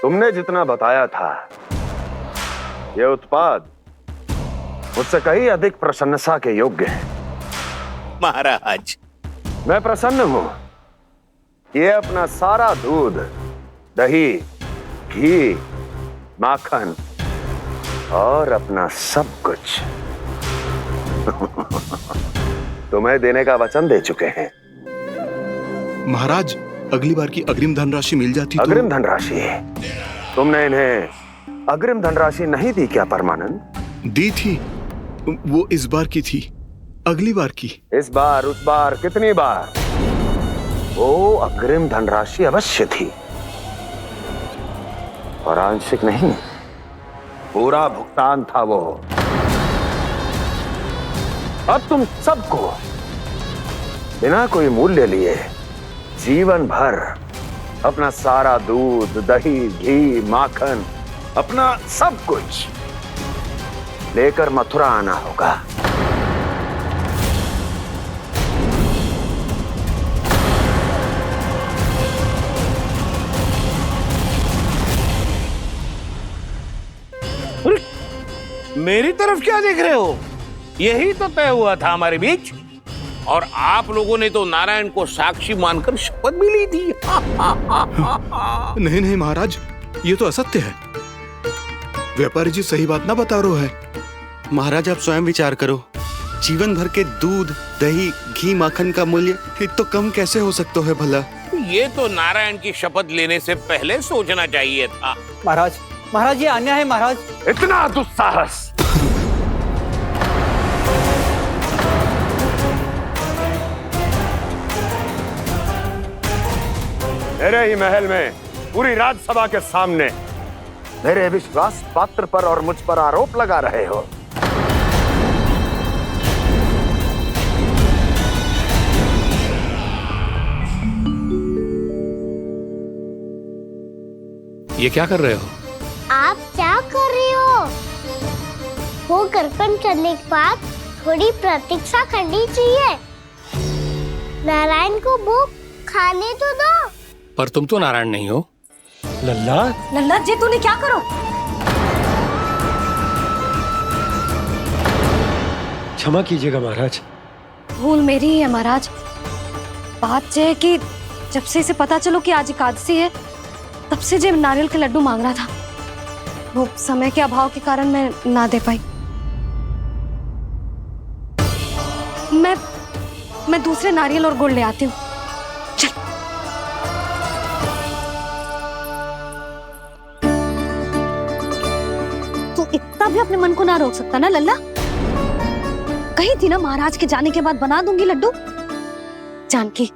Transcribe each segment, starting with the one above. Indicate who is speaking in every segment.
Speaker 1: तुमने जितना बताया था, ये उत्पाद मुझसे कहीं अधिक प्रशंसा के योग्य है।
Speaker 2: महाराज,
Speaker 1: मैं प्रसन्न हूं। ये अपना सारा दूध, दही, घी, माखन और अपना सब कुछ तुम्हें देने का वचन दे चुके हैं।
Speaker 3: महाराज, अगली बार की अग्रिम धनराशि मिल जाती तो।
Speaker 1: अग्रिम धनराशि? तुमने इन्हें अग्रिम धनराशि नहीं दी क्या परमानंद?
Speaker 3: दी थी, वो इस बार की थी, अगली बार की।
Speaker 1: इस बार, उस बार, कितनी बार? वो अग्रिम धनराशि अवश्य थी और आंशिक नहीं, पूरा भुगतान था वो। अब तुम सबको बिना कोई मूल्य लिए जीवन भर अपना सारा दूध, दही, घी, माखन, अपना सब कुछ लेकर मथुरा आना होगा।
Speaker 2: मेरी तरफ क्या देख रहे हो? यही तो तय हुआ था हमारे बीच, और आप लोगों ने तो नारायण को साक्षी मानकर शपथ भी ली थी।
Speaker 3: नहीं नहीं महाराज, ये तो असत्य है। व्यापारी जी सही बात ना बता रहे है।
Speaker 4: महाराज, आप स्वयं विचार करो। जीवन भर के दूध, दही, घी, माखन का मूल्य तो कम कैसे हो सकता है भला?
Speaker 2: ये तो नारायण की शपथ लेने से पहले सोचना चाहिए था।
Speaker 5: महाराज, महाराज ये अन्याय है महाराज।
Speaker 1: इतना दुस्साहस! मेरे ही महल में पूरी राज्यसभा के सामने मेरे विश्वास पात्र पर और मुझ पर आरोप लगा रहे हो।
Speaker 6: ये क्या कर रहे हो?
Speaker 7: आप क्या कर रहे हो? वो कर्पण करने के बाद थोड़ी प्रतीक्षा करनी चाहिए। नारायण को भूख खाने तो दो।
Speaker 6: पर तुम तो नारायण नहीं हो।
Speaker 5: लल्ला,
Speaker 8: लल्ला जी, तूने क्या करो?
Speaker 5: क्षमा कीजिएगा महाराज।
Speaker 8: भूल मेरी ही है महाराज। बात यह है कि जब से इसे पता चलो कि आज एकादशी है, तब से जो नारियल के लड्डू मांग रहा था, वो समय के अभाव के कारण मैं ना दे पाई। मैं दूसरे नारियल और गुड़ ले आती हूँ। चल। तू इतना भी अपने मन को ना रोक सकता ना लल्ला? कही थी ना महाराज के जाने के बाद बना दूंगी लड्डू। जानकी,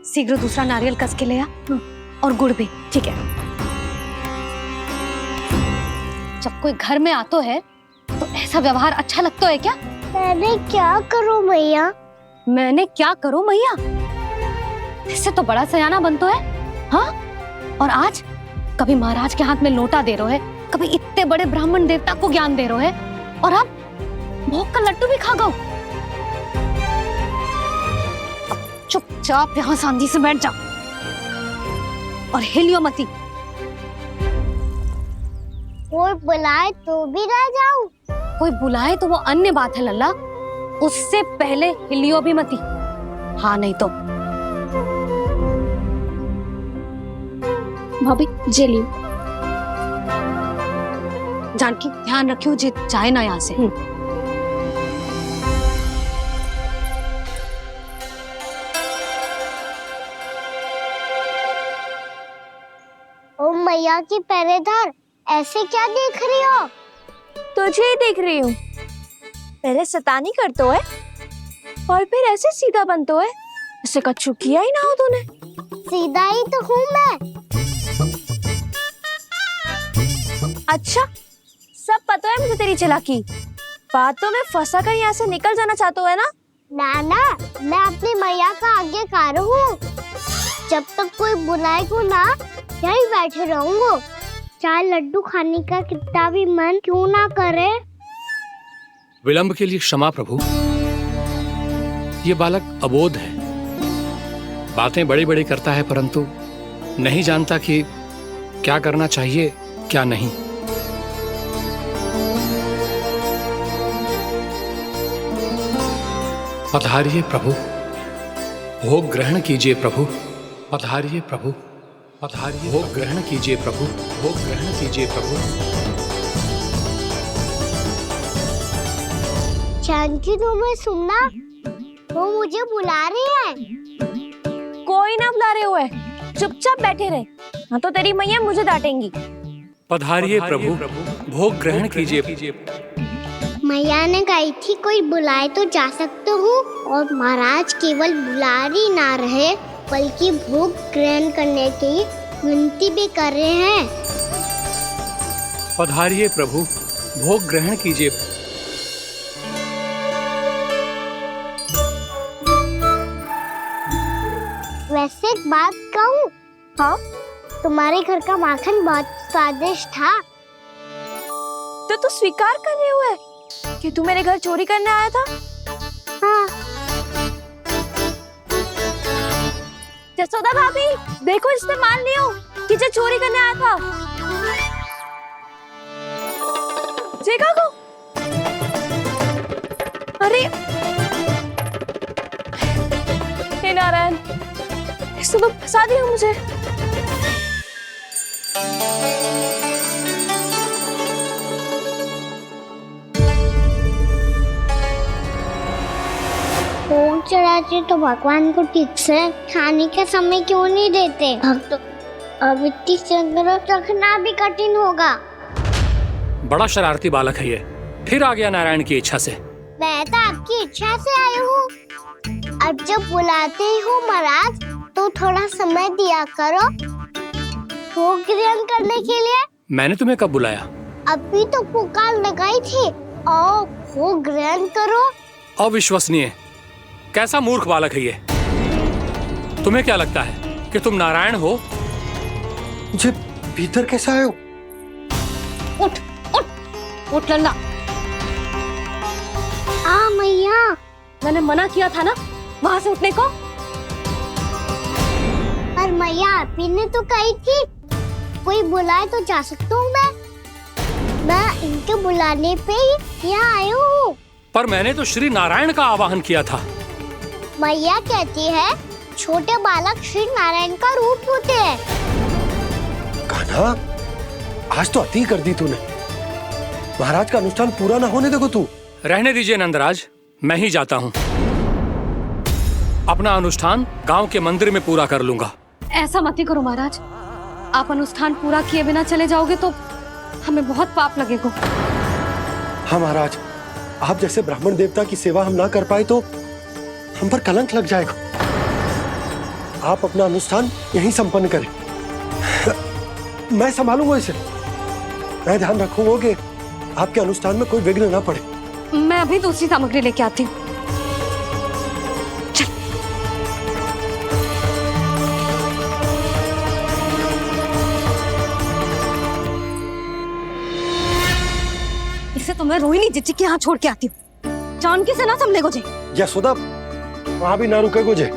Speaker 8: शीघ्र दूसरा नारियल कस के ले आ, और गुड़ भी। ठीक है। जब कोई घर में आतो है तो ऐसा व्यवहार अच्छा लगता है क्या?
Speaker 7: मैंने क्या करूं मैया?
Speaker 8: मैंने क्या करूं मैया? इससे तो बड़ा सयाना बनतो है। हाँ? और आज कभी महाराज के हाथ में लोटा दे रहे है, कभी इतने बड़े ब्राह्मण देवता को ज्ञान दे रहे है, और अब भोग का लड्डू भी खा गो। चुपचाप यहाँ सांझी से बैठ जाओ और हिलियो मती।
Speaker 7: कोई बुलाए तो भी ना जाऊं?
Speaker 8: कोई बुलाए तो वो अन्य बात है लल्ला, उससे पहले हिलियो भी मती। हाँ नहीं तो।
Speaker 9: भाभी जे लियो।
Speaker 8: जानकी ध्यान रखियो जे जाए ना यहाँ से।
Speaker 7: ओ मैया की पहरेदार, ऐसे क्या देख रही हो?
Speaker 9: तुझे ही देख रही हूँ। पहले शैतानी करतो है और फिर ऐसे सीधा बनतो है, ऐसे कछु किया ही ना हो तूने।
Speaker 7: सीधा ही तो हूँ मैं।
Speaker 9: अच्छा, सब पता है मुझे तेरी चालाकी। बातों में फंसा कर यहाँ से निकल जाना चाहते हो है ना?
Speaker 7: नाना, मैं अपनी मैया का आज्ञाकार हूँ। जब तक कोई बुलाएगा ना, यहीं बैठे रहूंगा, चाहे लड्डू खाने का कितना भी मन क्यों ना करे।
Speaker 6: विलंब के लिए क्षमा प्रभु। ये बालक अबोध है, बातें बड़ी बड़ी करता है, परंतु नहीं जानता कि क्या करना चाहिए क्या नहीं। पधारिए प्रभु, भोग ग्रहण कीजिए प्रभु। पधारिए प्रभु, पधारिए, भोग ग्रहण कीजिए प्रभु, भोग ग्रहण कीजिए प्रभु।
Speaker 7: जानकी तुम्हें सुनना, वो मुझे बुला रही है।
Speaker 9: कोई ना बुला रहे हुए, चुपचाप बैठे रहे, हाँ तो तेरी मैया मुझे डांटेंगी।
Speaker 6: पधारिए प्रभु, भोग ग्रहण कीजिए।
Speaker 7: मैया ने कही थी कोई बुलाए तो जा सकते हूँ, और महाराज केवल बुला रही ना रहे बल्कि भोग ग्रहण करने की विनती भी कर रहे हैं।
Speaker 6: पधारिए प्रभु, भोग ग्रहण कीजिए।
Speaker 7: वैसे एक बात कहूँ?
Speaker 9: हाँ?
Speaker 7: तुम्हारे घर का माखन बहुत स्वादिष्ट था।
Speaker 9: तो तू स्वीकार कर रहे हुए कि तू मेरे घर चोरी करने आया था?
Speaker 7: हाँ।
Speaker 9: जसोदा भाभी, देखो इसने मान लियो कि जो चोरी करने आया था। देखा को? अरे हे नारायण, इसने तो फंसा दिया मुझे।
Speaker 7: भोग चढ़ाते तो भगवान को ठीक से खाने का समय क्यों नहीं देते? भक्त अब इतनी संग्रह रखना भी कठिन होगा।
Speaker 6: बड़ा शरारती बालक है ये, फिर आ गया नारायण की इच्छा से।
Speaker 7: मैं तो आपकी इच्छा से आई हूँ। अब जब बुलाते ही हो महाराज तो थोड़ा समय दिया करो भोग ग्रहण करने के लिए।
Speaker 6: मैंने तुम्हें कब बुलाया?
Speaker 7: अभी तो पुकार लगाई थी, आओ भोग ग्रहण करो।
Speaker 6: अविश्वसनीय, कैसा मूर्ख बालक है ये। तुम्हें क्या लगता है कि तुम नारायण हो?
Speaker 5: मुझे भीतर कैसे आए हो?
Speaker 8: उठ उठ उठ लल्ला।
Speaker 7: मैया,
Speaker 8: मैंने मना किया था ना वहां से उठने को।
Speaker 7: पर मैया आपी ने तो कही थी कोई बुलाए तो जा सकता हूँ मैं इनके बुलाने पे ही यहाँ आई हूँ।
Speaker 6: पर मैंने तो श्री नारायण का आवाहन किया था।
Speaker 7: मैया कहती है छोटे बालक श्री नारायण का रूप होते हैं।
Speaker 5: कान्हा, आज तो अति कर दी तूने। महाराज का अनुष्ठान पूरा ना होने देखो तू।
Speaker 6: रहने दीजिए नंदराज, मैं ही जाता हूँ। अपना अनुष्ठान गांव के मंदिर में पूरा कर लूंगा।
Speaker 8: ऐसा मत ही करो महाराज, आप अनुष्ठान पूरा किए बिना चले जाओगे तो हमें बहुत पाप लगेगा।
Speaker 5: हाँ महाराज, आप जैसे ब्राह्मण देवता की सेवा हम ना कर पाए तो हम पर कलंक लग जाएगा। आप अपना अनुष्ठान यहीं संपन्न करें, मैं संभालूंगा इसे। मैं ध्यान रखूंगा कि आपके अनुष्ठान में कोई विघ्न ना पड़े।
Speaker 8: मैं अभी दूसरी सामग्री लेके आती हूँ। इसे तो मैं रोहिणी जीजी के यहाँ छोड़ के आती हूँ। जानकी से ना संभले गुजे।
Speaker 5: यशोदा, वहां भी ना रुके गुजे।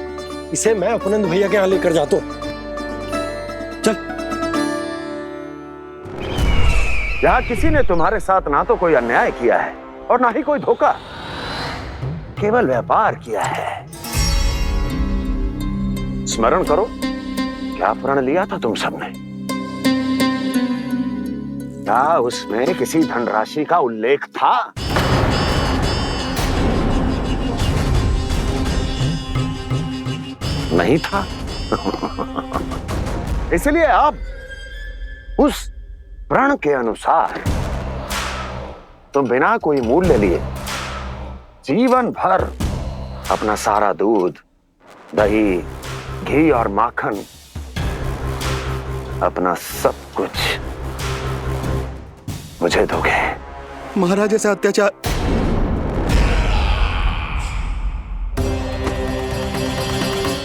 Speaker 5: इसे मैं अपनंद भैया के यहाँ लेकर जाता हूँ। चल।
Speaker 1: यहाँ किसी ने तुम्हारे साथ ना तो कोई अन्याय किया है और ना ही कोई धोखा, केवल व्यापार किया है। स्मरण करो क्या प्रण लिया था तुम सबने? क्या उसमें किसी धनराशि का उल्लेख था? नहीं था। इसलिए अब उस प्रण के अनुसार तुम बिना कोई मूल्य लिए जीवन भर अपना सारा दूध, दही, घी और माखन, अपना सब कुछ मुझे दोगे।
Speaker 4: महाराज ऐसा अत्याचार।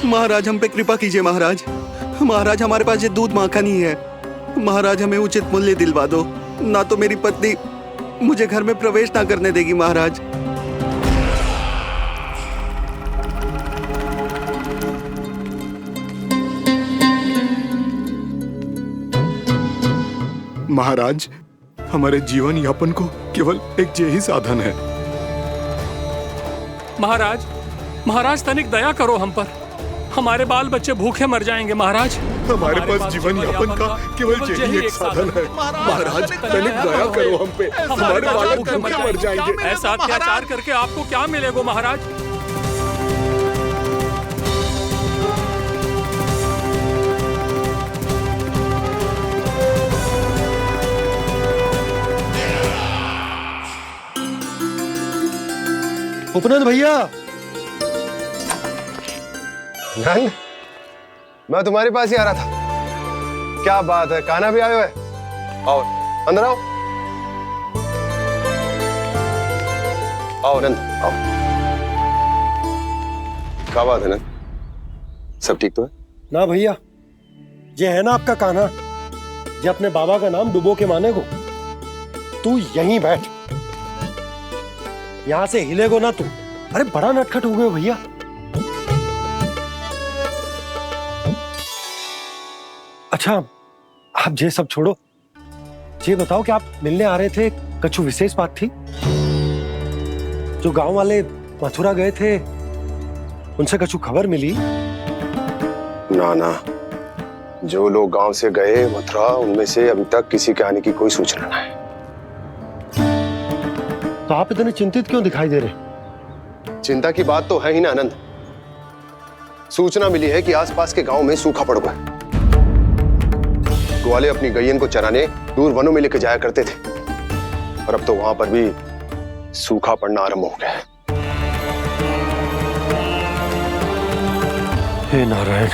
Speaker 4: महाराज हम पे कृपा कीजिए। महाराज, महाराज हमारे पास ये दूध माखन ही है। महाराज हमें उचित मूल्य दिलवा दो, ना तो मेरी पत्नी मुझे घर में प्रवेश ना करने देगी। महाराज
Speaker 3: महाराज, हमारे जीवन यापन को केवल एक यही साधन है।
Speaker 6: महाराज, महाराज तनिक दया करो हम पर। हमारे बाल बच्चे भूखे मर जाएंगे महाराज।
Speaker 3: हमारे पास जीवन यापन का केवल यही एक साधन है। महाराज, तनिक दया करो हम पे। हमारे बालक भूखे मर जाएंगे।
Speaker 6: ऐसा अत्याचार करके आपको क्या मिलेगा महाराज?
Speaker 5: उपनंद भैया।
Speaker 10: नंद, मैं तुम्हारे पास ही आ रहा था। क्या बात है, कान्हा भी आयो है? आओ अंदर आओ। आओ नंद आओ। क्या बात है नंद, सब ठीक तो है?
Speaker 5: ना भैया, ये है ना आपका कान्हा, ये अपने बाबा का नाम डुबो के माने को। तू यहीं बैठ, यहां से हिलेगो ना तू। अरे बड़ा नटखट हो गए हो भैया। अच्छा, आप ये सब छोड़ो, ये बताओ कि आप मिलने आ रहे थे, कछु विशेष बात थी? जो गांव वाले मथुरा गए थे, उनसे कछु खबर मिली?
Speaker 10: ना ना, जो लोग गांव से गए मथुरा, उनमें से अभी तक किसी के आने की कोई सूचना नहीं है।
Speaker 5: तो आप इतने चिंतित क्यों दिखाई दे रहे?
Speaker 10: चिंता की बात तो है ही ना आनंद। सूचना मिली है कि आसपास के गांव में सूखा पड़ गया। ग्वाले अपनी गैयन को चराने दूर वनों में लेकर जाया करते थे, और अब तो वहां पर भी सूखा पड़ना आरंभ हो गया है।
Speaker 5: हे नारायण,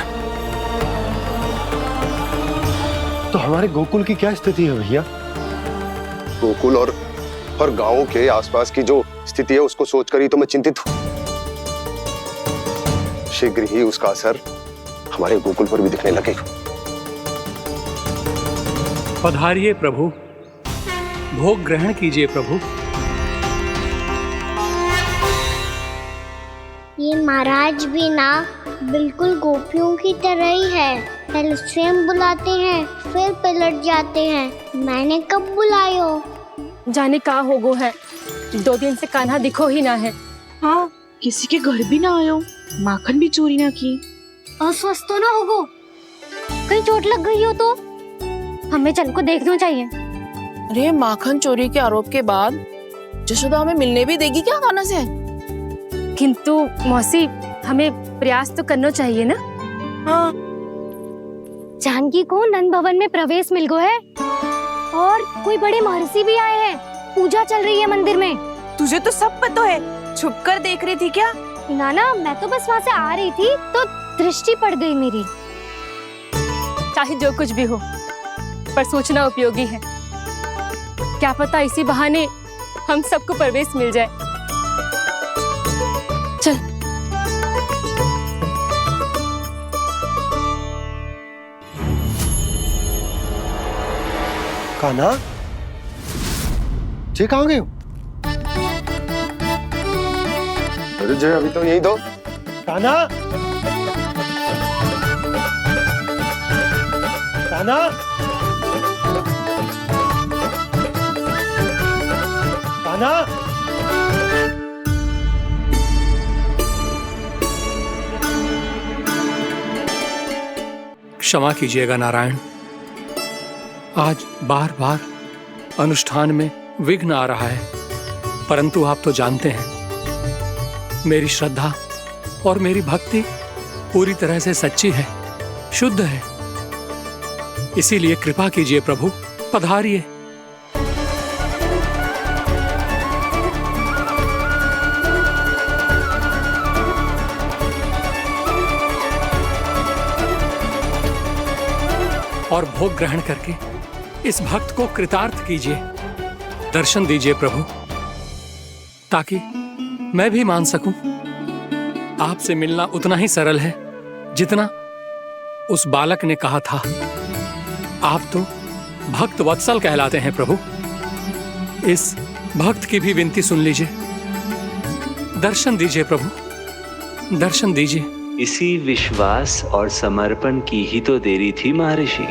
Speaker 5: तो हमारे गोकुल की क्या स्थिति है भैया?
Speaker 10: गोकुल और गांवों के आसपास की जो स्थिति है उसको सोचकर ही तो मैं चिंतित हूं। शीघ्र ही उसका असर हमारे गोकुल पर भी दिखने लगेगा।
Speaker 6: पधारिए प्रभु, भोग ग्रहण कीजिए प्रभु।
Speaker 7: ये महाराज भी ना बिल्कुल गोपियों की तरह ही है। पहले स्वयं बुलाते हैं, फिर पलट जाते हैं। मैंने कब बुलाई हो?
Speaker 9: जाने का होगो है, 2 दिन से कान्हा दिखो ही ना है।
Speaker 11: हाँ, किसी के घर भी ना आयो, माखन भी चोरी ना की।
Speaker 8: अस्वस्थ तो ना होगो, कहीं चोट लग गई हो तो? हमें चल को देखना चाहिए।
Speaker 11: अरे माखन चोरी के आरोप के बाद जशोदा हमें मिलने भी देगी क्या कान्हा से?
Speaker 9: किंतु मौसी, हमें प्रयास तो करना चाहिए ना।
Speaker 11: हाँ,
Speaker 8: जानकी को नंद भवन में प्रवेश मिल गया है और कोई बड़े महर्षि भी आए हैं। पूजा चल रही है मंदिर में।
Speaker 11: तुझे तो सब पता है, छुप कर देख रही थी क्या?
Speaker 8: ना, मैं तो बस वहाँ से आ रही थी तो दृष्टि पड़ गई मेरी।
Speaker 9: चाहे जो कुछ भी हो, पर सोचना उपयोगी है। क्या पता इसी बहाने हम सबको प्रवेश मिल जाए। चल।
Speaker 5: कान्हा, ये कहाँ गए हो?
Speaker 10: अरे जय, अभी तो यही दो।
Speaker 5: कान्हा, कान्हा, कान्हा।
Speaker 6: क्षमा कीजिएगा नारायण, आज बार बार अनुष्ठान में विघ्न आ रहा है, परंतु आप तो जानते हैं मेरी श्रद्धा और मेरी भक्ति पूरी तरह से सच्ची है, शुद्ध है। इसीलिए कृपा कीजिए प्रभु, पधारिए। और भोग ग्रहण करके इस भक्त को कृतार्थ कीजिए। दर्शन दीजिए प्रभु, ताकि मैं भी मान सकूं आपसे मिलना उतना ही सरल है जितना उस बालक ने कहा था। आप तो भक्त वत्सल कहलाते हैं प्रभु। इस भक्त की भी विनती सुन लीजिए। दर्शन दीजिए प्रभु, दर्शन दीजिए।
Speaker 12: इसी विश्वास और समर्पण की ही तो देरी थी महर्षि।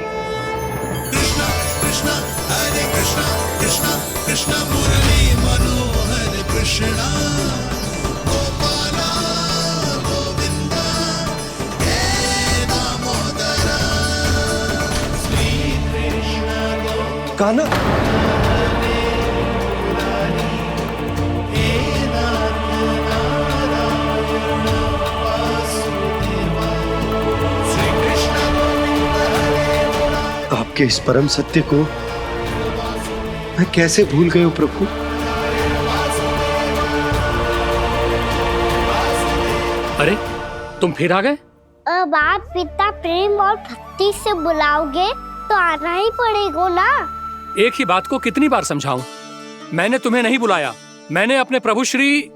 Speaker 13: कृष्णा कृष्णा
Speaker 5: कान्हा, आपके इस परम सत्य को मैं कैसे भूल गया हूं प्रभु।
Speaker 6: अरे तुम फिर आ गए?
Speaker 7: अब आप इतना प्रेम और भक्ति से बुलाओगे तो आना ही पड़ेगा ना।
Speaker 6: एक ही बात को कितनी बार समझाऊं? मैंने तुम्हें नहीं बुलाया, मैंने अपने प्रभु श्री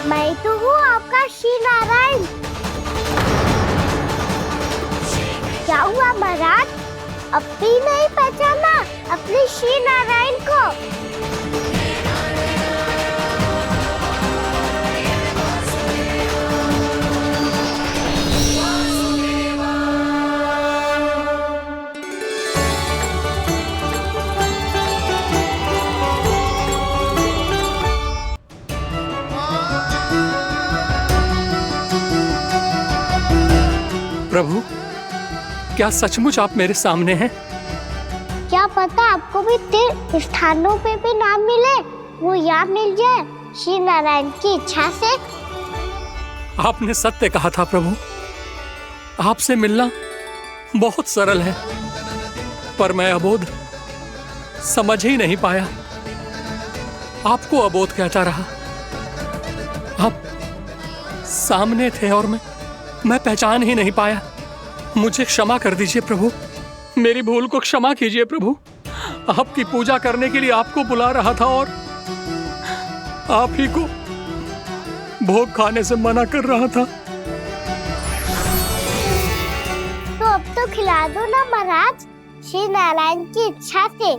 Speaker 7: मैं तो हूँ आपका श्री नारायण। क्या हुआ महाराज, अब भी नहीं पहचाना अपने श्री नारायण को?
Speaker 6: प्रभु, क्या सचमुच आप मेरे सामने हैं?
Speaker 7: क्या पता आपको भी तीर्थ स्थानों पे भी नाम मिले, वो यहाँ मिल जाए श्री नारायण की इच्छा से।
Speaker 6: आपने सत्य कहा था प्रभु, आपसे मिलना बहुत सरल है, पर मैं अबोध समझ ही नहीं पाया। आपको अबोध कहता रहा। आप सामने थे और मैं पहचान ही नहीं पाया। मुझे क्षमा कर दीजिए प्रभु, मेरी भूल को क्षमा कीजिए प्रभु। आपकी पूजा करने के लिए आपको बुला रहा था और आप ही को भोग खाने से मना कर रहा था।
Speaker 7: तो अब तो खिला दो ना महाराज, श्री नारायण की इच्छा से।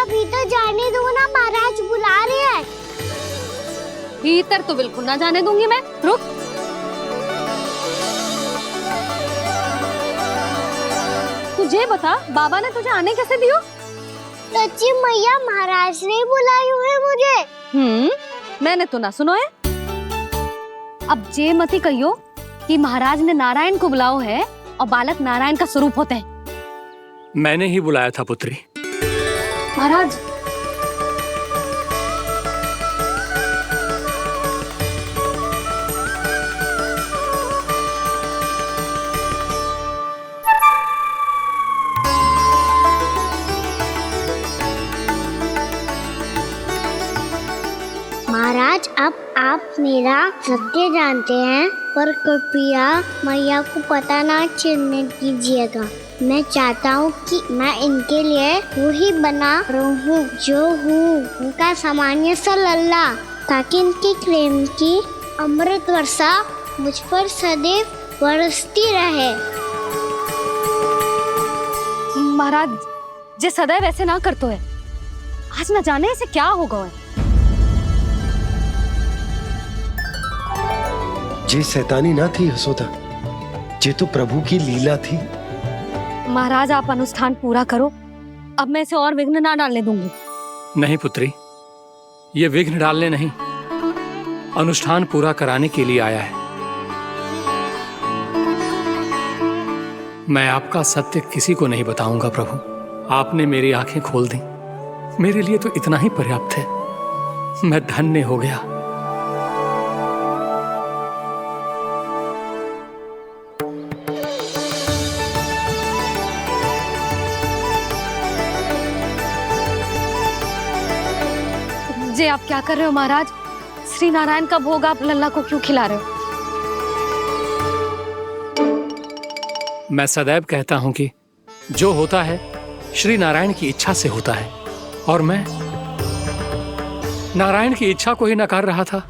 Speaker 7: भीतर जाने दो ना, महाराज बुला रहे हैं।
Speaker 8: भीतर तो बिल्कुल ना जाने दूंगी मैं। रुक। तुझे बता, बाबा ने तुझे आने कैसे दियो?
Speaker 7: सच्ची मैया, महाराज ने बुलाई हुई मुझे।
Speaker 8: मैंने तो ना सुनो है। अब जे मती कहियो कि महाराज ने नारायण को बुलाओ है और बालक नारायण का स्वरूप होते हैं।
Speaker 6: मैंने ही बुलाया था पुत्री।
Speaker 8: महाराज,
Speaker 7: महाराज, अब आप मेरा सत्य जानते हैं, पर कृपया मैया को पता ना चलने दीजिएगा। मैं चाहता हूँ कि मैं इनके लिए वही बना रहूँ जो हूँ, उनका सामान्य सा लल्ला, ताकि इनके प्रेम की अमृत वर्षा मुझ पर सदैव बरसती रहे।
Speaker 8: महाराज, जे सदैव ऐसे ना करतो है, आज न जाने इसे क्या होगा है।
Speaker 5: जे शैतानी ना थी यशोदा, जे तो प्रभु की लीला थी।
Speaker 8: महाराज, आप अनुष्ठान पूरा करो, अब मैं इसे और विघ्न ना डालने दूंगी।
Speaker 6: नहीं पुत्री, ये विघ्न डालने नहीं, अनुष्ठान पूरा कराने के लिए आया है। मैं आपका सत्य किसी को नहीं बताऊंगा प्रभु। आपने मेरी आंखें खोल दी, मेरे लिए तो इतना ही पर्याप्त है। मैं धन्य हो गया।
Speaker 8: जे आप क्या कर रहे हो महाराज? श्री नारायण का भोग आप लल्ला को क्यों खिला रहे हो?
Speaker 6: मैं सदैव कहता हूं कि जो होता है श्री नारायण की इच्छा से होता है, और मैं नारायण की इच्छा को ही नकार रहा था।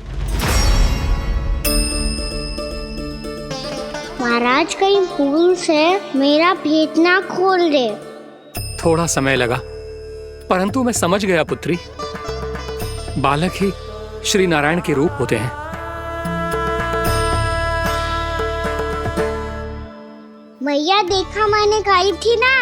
Speaker 7: महाराज कहीं भूल से मेरा भेद ना खोल दे।
Speaker 6: थोड़ा समय लगा, परंतु मैं समझ गया पुत्री। बालक ही श्री नारायण के रूप होते हैं।
Speaker 7: मैया देखा मैंने खाई थी ना।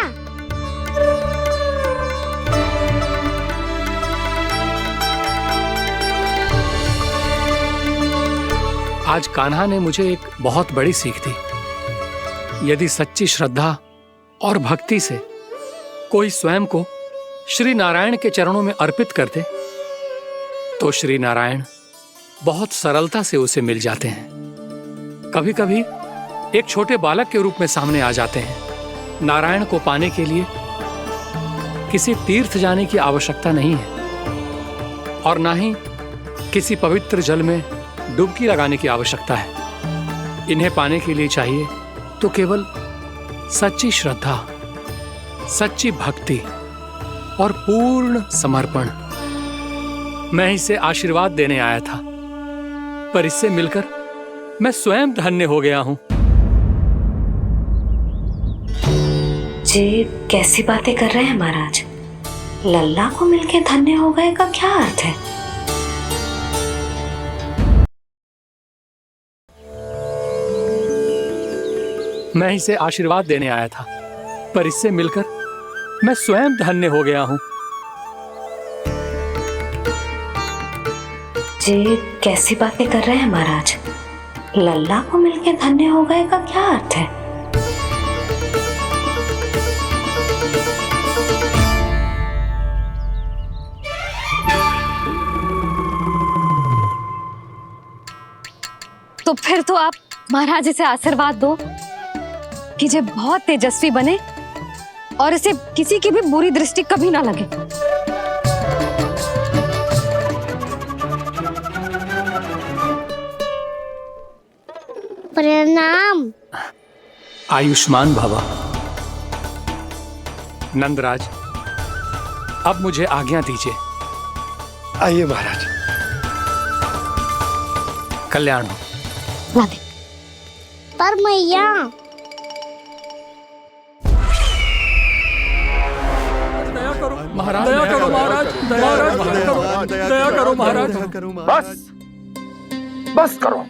Speaker 6: आज कान्हा ने मुझे एक बहुत बड़ी सीख दी। यदि सच्ची श्रद्धा और भक्ति से कोई स्वयं को श्री नारायण के चरणों में अर्पित कर दे तो श्री नारायण बहुत सरलता से उसे मिल जाते हैं। कभी कभी एक छोटे बालक के रूप में सामने आ जाते हैं। नारायण को पाने के लिए किसी तीर्थ जाने की आवश्यकता नहीं है और ना ही किसी पवित्र जल में डुबकी लगाने की आवश्यकता है। इन्हें पाने के लिए चाहिए तो केवल सच्ची श्रद्धा, सच्ची भक्ति और पूर्ण समर्पण। मैं इसे आशीर्वाद देने आया था, पर इससे मिलकर मैं स्वयं धन्य हो गया हूं।
Speaker 8: जी कैसी बातें कर रहे हैं महाराज? लल्ला को मिलके धन्य हो गए का क्या अर्थ है?
Speaker 6: मैं इसे आशीर्वाद देने आया था, पर इससे मिलकर मैं स्वयं धन्य हो गया हूं।
Speaker 8: जी कैसी बातें कर रहे हैं महाराज? लल्ला को मिलके धन्य हो गए का क्या अर्थ है? तो फिर तो आप महाराज इसे आशीर्वाद दो कि ये बहुत तेजस्वी बने और इसे किसी की भी बुरी दृष्टि कभी ना लगे।
Speaker 7: प्रणाम।
Speaker 6: आयुष्मान भव। नंदराज, अब मुझे आज्ञा दीजिए।
Speaker 5: आइए महाराज।
Speaker 6: कल्याण हो।
Speaker 7: पर मैया
Speaker 6: महाराज, दया करो महाराज, दया करो महाराज।
Speaker 1: बस करो।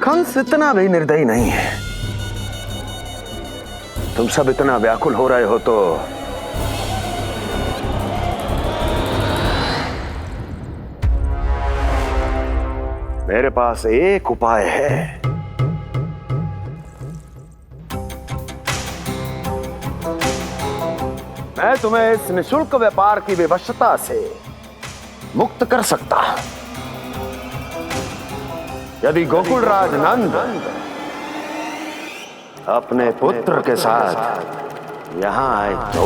Speaker 1: कंस इतना भी निर्दयी नहीं है। तुम सब इतना व्याकुल हो रहे हो तो मेरे पास एक उपाय है। मैं तुम्हें इस निशुल्क व्यापार की विवशता से मुक्त कर सकता हूं। यदि गोकुलराज नंद अपने पुत्र के साथ यहां आए तो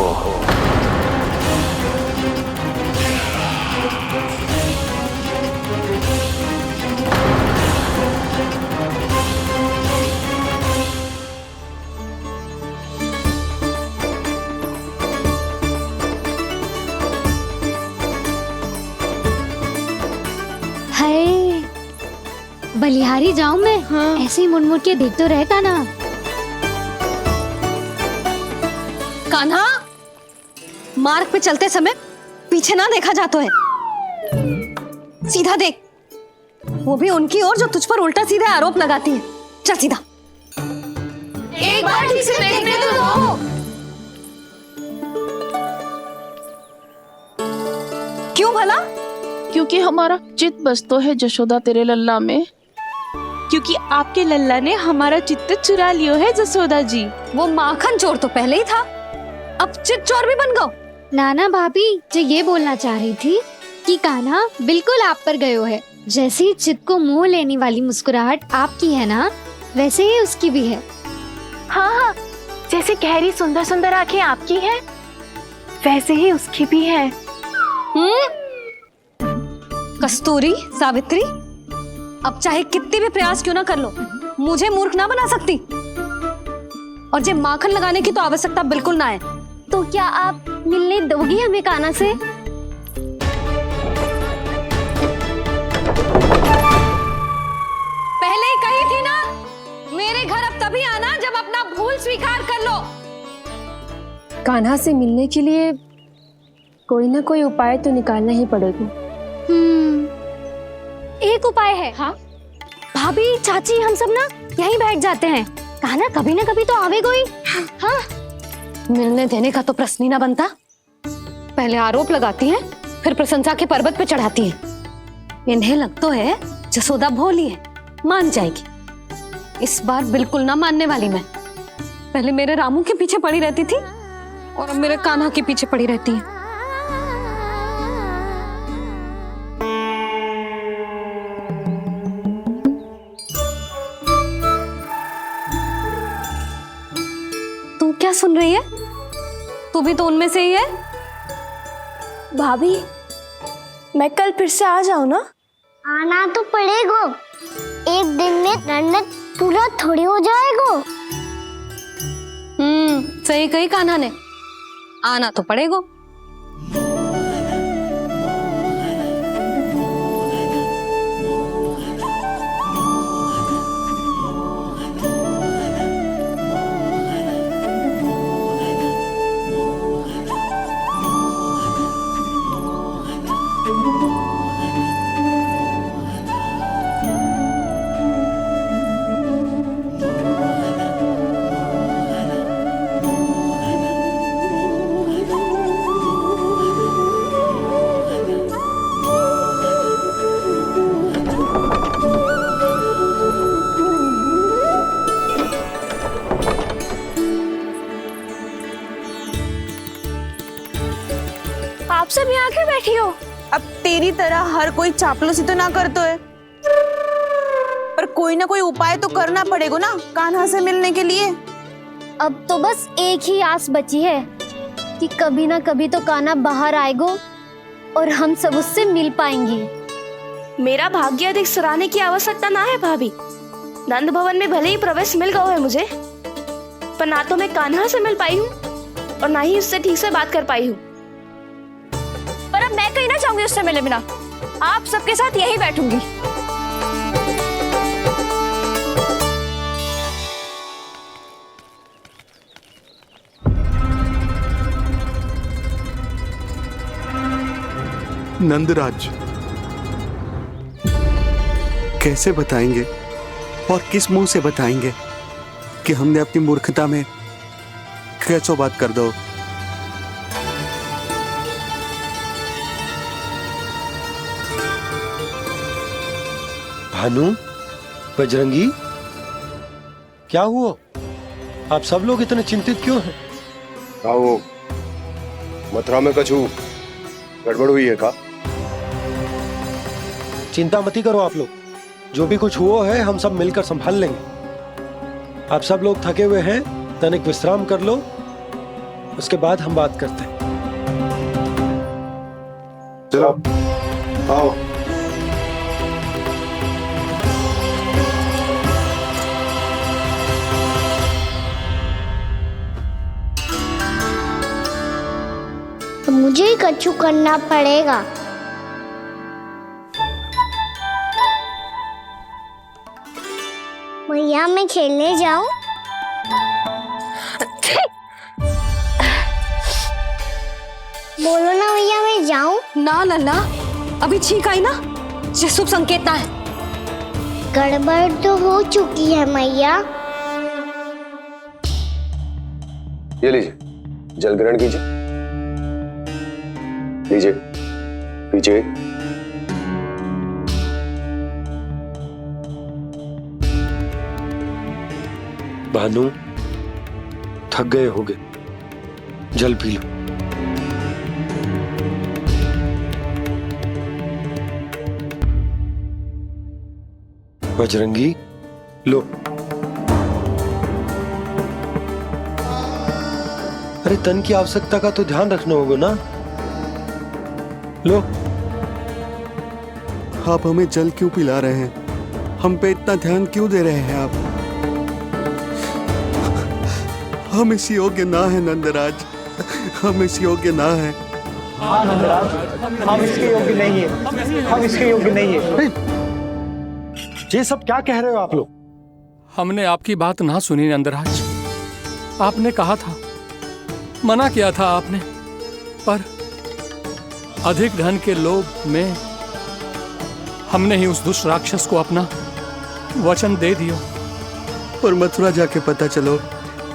Speaker 7: बलिहारी जाऊं मैं? हाँ। ऐसे ही मुड़ के देख तो रहता ना।
Speaker 8: कान्हा, मार्ग पे चलते समय पीछे ना देखा जाता है। सीधा देख, वो भी उनकी ओर जो तुझ पर उल्टा सीधा आरोप लगाती है। चल सीधा। एक बार ठीक से देखने तो दो। क्यों भला?
Speaker 11: क्योंकि हमारा चित्त बसतो है जशोदा तेरे लल्ला में।
Speaker 9: क्योंकि आपके लल्ला ने हमारा चित्त चुरा लियो है जसोदा जी।
Speaker 8: वो माखन चोर तो पहले ही था, अब चित्त चोर भी बन गो।
Speaker 7: नाना भाभी जो ये बोलना चाह रही थी कि कान्हा बिल्कुल आप पर गयो है। जैसे ही चित्त को मोह लेने वाली मुस्कुराहट आपकी है ना, वैसे ही उसकी भी है।
Speaker 9: हाँ हाँ, जैसे गहरी सुंदर सुंदर आंखें आपकी हैं, वैसे ही उसकी भी है।
Speaker 8: कस्तूरी, सावित्री, अब चाहे कितने भी प्रयास क्यों ना कर लो, मुझे मूर्ख ना बना सकती। और जे माखन लगाने की तो आवश्यकता बिल्कुल ना है।
Speaker 7: तो क्या आप मिलने दोगी हमें कान्हा से?
Speaker 8: पहले ही कही थी ना, मेरे
Speaker 9: कान्हा से मिलने के लिए कोई ना कोई उपाय तो निकालना ही पड़ेगा।
Speaker 8: एक उपाय है। हाँ भाभी, चाची, हम सब ना यहीं बैठ जाते हैं। कान्हा कभी ना कभी तो आवेगा ही। हाँ, मिलने देने का तो प्रश्न ही ना बनता। पहले आरोप लगाती हैं, फिर प्रशंसा के पर्वत पे चढ़ाती हैं। इन्हें लगता है जसोदा भोली है, मान जाएगी। इस बार बिल्कुल ना मानने वाली मैं। पहले मेरे रामू के पीछे पड़ी रहती थी और अब मेरे कान्हा के पीछे पड़ी रहती है। तू क्या सुन रही है? तू भी तो उनमें से ही है।
Speaker 9: भाभी, मैं कल फिर से आ जाऊं ना?
Speaker 7: आना तो पड़ेगा। एक दिन में रन्नत पूरा थोड़ी हो जाएगा।
Speaker 8: सही कही कान्हा ने, आना तो पड़ेगा।
Speaker 9: आप सब यहाँ क्यों बैठी हो?
Speaker 11: अब तेरी तरह हर कोई चापलूसी तो ना करतो है, पर कोई ना कोई उपाय तो करना पड़ेगा ना कान्हा से मिलने के लिए।
Speaker 7: अब तो बस एक ही आस बची है कि कभी ना कभी तो कान्हा बाहर आएगा और हम सब उससे मिल पाएंगे।
Speaker 9: मेरा भाग्य अधिक सराहने की आवश्यकता ना है भाभी। नंद भवन में भले ही प्रवेश मिल गया है मुझे, पर ना तो मैं कान्हा से मिल पाई हूँ और ना ही उससे ठीक से बात कर पाई हूँ। पर अब मैं कहीं ना जाऊंगी उससे मिले बिना। आप सबके साथ यहीं बैठूंगी।
Speaker 4: नंदराज, कैसे बताएंगे और किस मुंह से बताएंगे कि हमने अपनी मूर्खता में कैसो बात कर दो।
Speaker 5: भानु, बजरंगी, क्या हुआ? आप सब लोग इतने चिंतित क्यों हैं?
Speaker 10: आओ, मथुरा में कछु गड़बड़ हुई है का?
Speaker 5: चिंता मत ही करो आप लोग। जो भी कुछ हुआ है हम सब मिलकर संभाल लेंगे। आप सब लोग थके हुए हैं, तनिक विश्राम कर लो, उसके बाद हम बात करते हैं।
Speaker 10: चलो, आओ।
Speaker 7: तो मुझे ही कछु करना पड़ेगा। मैया, मैं खेलने जाऊं? बोलो ना मैया, मैं जाऊं?
Speaker 8: ना लल्ला, अभी छींक आई ना, ये शुभ संकेत ना है।
Speaker 7: गड़बड़ तो हो चुकी है मैया।
Speaker 10: ये लीजिए, जल ग्रहण कीजिए। लीजिए, पीछे।
Speaker 5: भानु, थक गए होगे, जल पी लो। बजरंगी, लो। अरे तन की आवश्यकता का तो ध्यान रखना होगा ना। लो।
Speaker 4: आप हमें जल क्यों पिला रहे हैं? हम पे इतना ध्यान क्यों दे रहे हैं आप? हम इस योग्य ना है नंदराज, हम इस योग्य ना है।
Speaker 13: हाँ नंदराज, हम इसके योग्य नहीं है, हम इसके योग्य नहीं है।
Speaker 5: ये सब क्या कह रहे हो आप लोग?
Speaker 6: हमने आपकी बात ना सुनी नंदराज। आपने कहा था मना किया था आपने, पर अधिक धन के लोभ में हमने ही उस दुष्ट राक्षस को अपना वचन दे दिया।
Speaker 4: पर मथुरा जाके पता चलो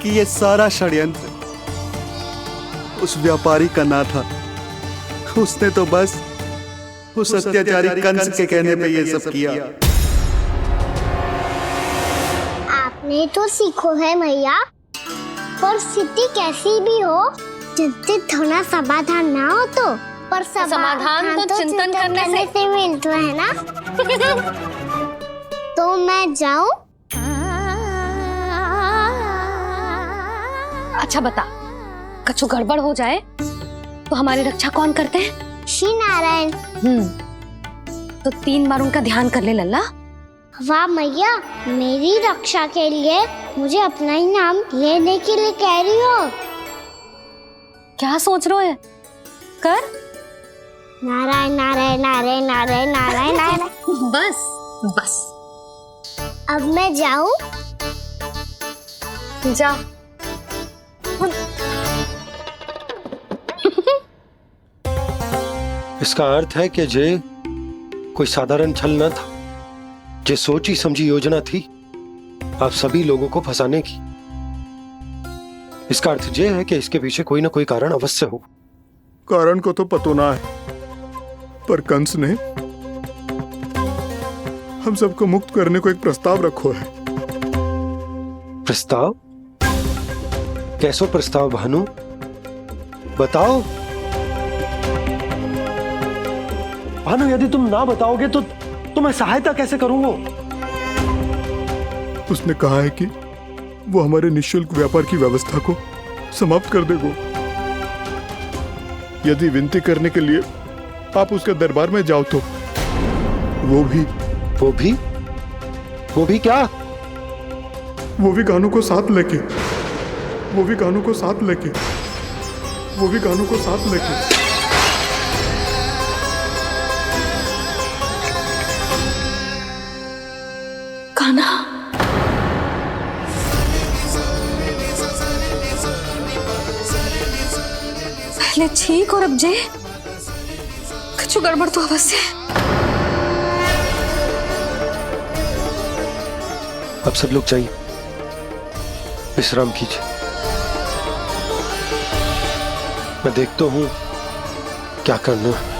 Speaker 4: कि ये सारा षड्यंत्र उस व्यापारी का ना था। उसने तो बस उस अत्याचारी कंस के कहने पे ये सब किया।
Speaker 7: आपने तो सीखो है मैया, पर स्थिति कैसी भी हो, चिंतित होना समाधान ना हो तो, पर
Speaker 8: समाधान तो चिंतन करने से
Speaker 7: मिलता है ना। तो मैं जाऊं?
Speaker 8: अच्छा बता, कछु गड़बड़ हो जाए तो हमारी रक्षा कौन करते हैं?
Speaker 7: श्री नारायण।
Speaker 8: तो 3 बार उनका ध्यान कर ले लल्ला।
Speaker 7: वाह मैया, मेरी रक्षा के लिए मुझे अपना ही नाम लेने के लिए कह रही हो?
Speaker 8: क्या सोच रहे हो? कर
Speaker 7: नारायण नारायण नारायण नारायण नारायण नारायण।
Speaker 8: बस बस,
Speaker 7: अब मैं जाऊं?
Speaker 8: जा।
Speaker 5: इसका अर्थ है कि जे कोई साधारण छल न था, जे सोची समझी योजना थी आप सभी लोगों को फंसाने की। इसका अर्थ ये है कि इसके पीछे कोई ना कोई कारण अवश्य हो।
Speaker 3: कारण को तो पतो ना है, पर कंस ने हम सबको मुक्त करने को एक प्रस्ताव रखो है।
Speaker 5: प्रस्ताव? कैसो प्रस्ताव भानु, बताओ। भानु, यदि तुम ना बताओगे तो मैं सहायता कैसे करूंगा?
Speaker 3: उसने कहा है कि वो हमारे निःशुल्क व्यापार की व्यवस्था को समाप्त कर देगा यदि विनती करने के लिए आप उसके दरबार में जाओ तो। वो भी
Speaker 5: क्या?
Speaker 3: वो भी गानों को साथ लेके, वो भी गानों को साथ लेके, वो भी गानों को साथ लेके।
Speaker 11: कान्हा, पहले ठीक और अब जे कुछ गड़बड़ तो अवश्य है।
Speaker 5: अब सब लोग जाइए, विश्राम कीजिए। मैं देखता हूं क्या करना है।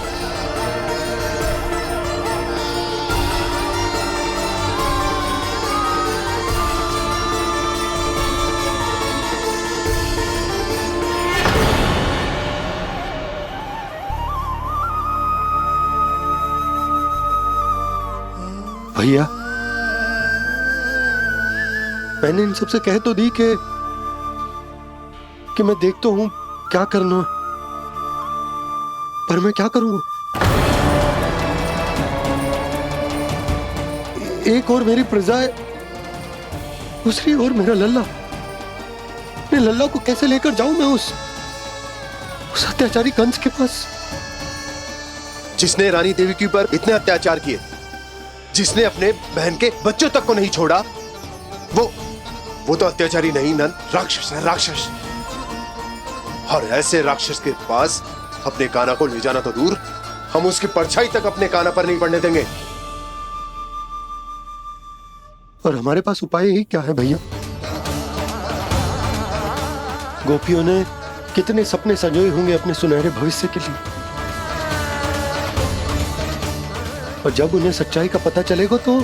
Speaker 5: भैया, मैंने इन सबसे कह तो दी कि मैं देखता हूं क्या करना, पर मैं क्या करूंगा? एक और मेरी प्रजा है, दूसरी ओर मेरा लल्ला। मैं लल्ला को कैसे लेकर जाऊं मैं उस अत्याचारी कंस के पास,
Speaker 10: जिसने रानी देवी के ऊपर इतने अत्याचार किए, जिसने अपने बहन के बच्चों तक को नहीं छोड़ा, वो तो अत्याचारी नहीं नंद, राक्षस है, राक्षस। और ऐसे राक्षस के पास अपने कान्हा को ले जाना तो दूर, हम उसकी परछाई तक अपने कान्हा पर नहीं पड़ने देंगे।
Speaker 5: और हमारे पास उपाय ही क्या है भैया? गोपियों ने कितने सपने संजोए होंगे अपने सुनहरे भविष्य के लिए, और जब उन्हें सच्चाई का पता चलेगा तो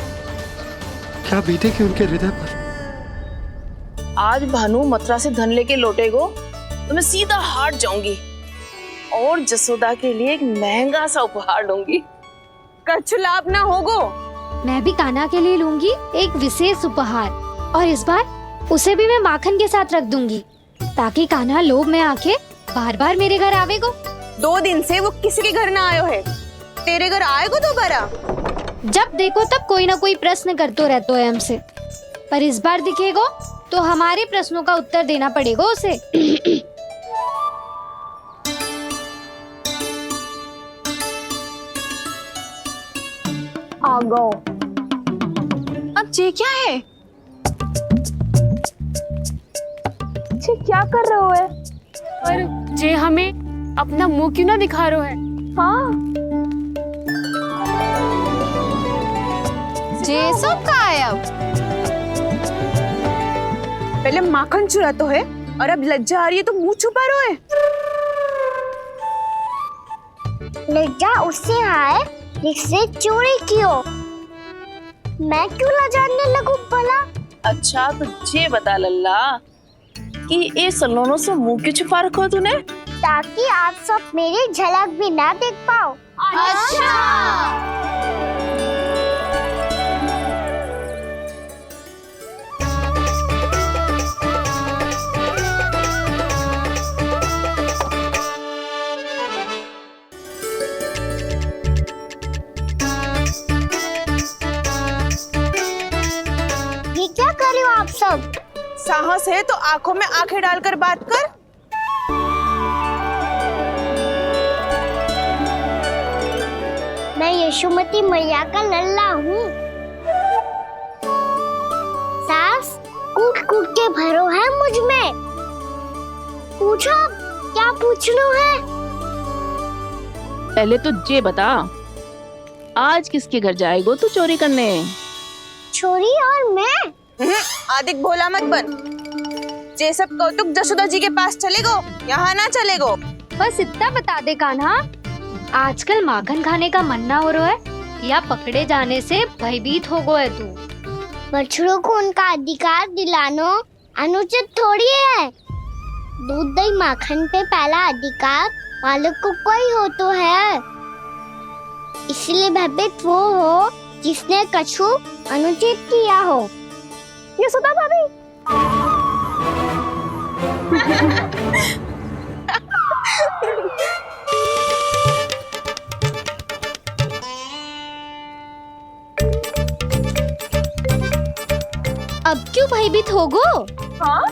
Speaker 5: क्या बीतेगी उनके हृदय पर।
Speaker 11: आज भानु मथुरा से धन लेके लौटेगो तो मैं सीधा हाट जाऊंगी और जसोदा के लिए एक महंगा सा उपहार लूंगी। कछु लाभ ना होगो।
Speaker 7: मैं भी कान्हा के लिए लूंगी एक विशेष उपहार, और इस बार उसे भी मैं माखन के साथ रख दूंगी, ताकि कान्हा लोभ में आके बार बार मेरे घर आवेगो।
Speaker 11: 2 दिन से वो किसी के घर ना आयो है, तेरे घर आएगो दोबारा?
Speaker 7: जब देखो तब कोई ना कोई प्रश्न करते रहते है हमसे, पर इस बार दिखेगो तो हमारे प्रश्नों का उत्तर देना पड़ेगा उसे।
Speaker 11: आ गो। अब ये क्या है? ये क्या कर रहे हो?
Speaker 14: पर जे हमें अपना मुंह क्यों ना दिखा रहा है?
Speaker 9: हाँ
Speaker 8: जे सब का है अब?
Speaker 11: पहले माखन चुरा तो है और अब लज्जा आ रही है तो मुंह छुपा रहे है।
Speaker 7: लज्जा उससे है जिससे चोरी की हो। मैं क्यों लजाने लगूं भला?
Speaker 11: अच्छा तो ये बता लल्ला कि ये सलोनों से मुंह क्यों छुपा रखो तूने?
Speaker 7: ताकि आप सब मेरी झलक भी ना देख पाओ।
Speaker 8: अच्छा।
Speaker 7: ये क्या कर रहे हो आप सब?
Speaker 11: साहस है तो आंखों में आंखें डालकर बात कर।
Speaker 7: मैं यशोमती मैया का लल्ला हूँ। सास कूट कूट के भरो है मुझ में। पूछो क्या पूछना है?
Speaker 11: पहले तो ये बता आज किसके घर जाएगो तू चोरी करने?
Speaker 7: छोरी और मैं?
Speaker 11: आदिक भोला मत बन। ये सब कौतुक जसोदा जी के पास चलेगो, यहाँ ना चलेगो।
Speaker 8: बस इतना बता दे कान्हा, आजकल माखन खाने का मन ना हो रहा है या पकड़े जाने से भयभीत हो गए तू?
Speaker 7: बछड़ों को उनका अधिकार दिलाना अनुचित थोड़ी है। दूध दही माखन पे पहला अधिकार मालिक को कोई हो तो है। इसलिए भयभीत वो हो जिसने कछु अनुचित किया हो। यशोदा भाभी
Speaker 8: अब क्यों भयभीत हो गो?
Speaker 11: हाँ?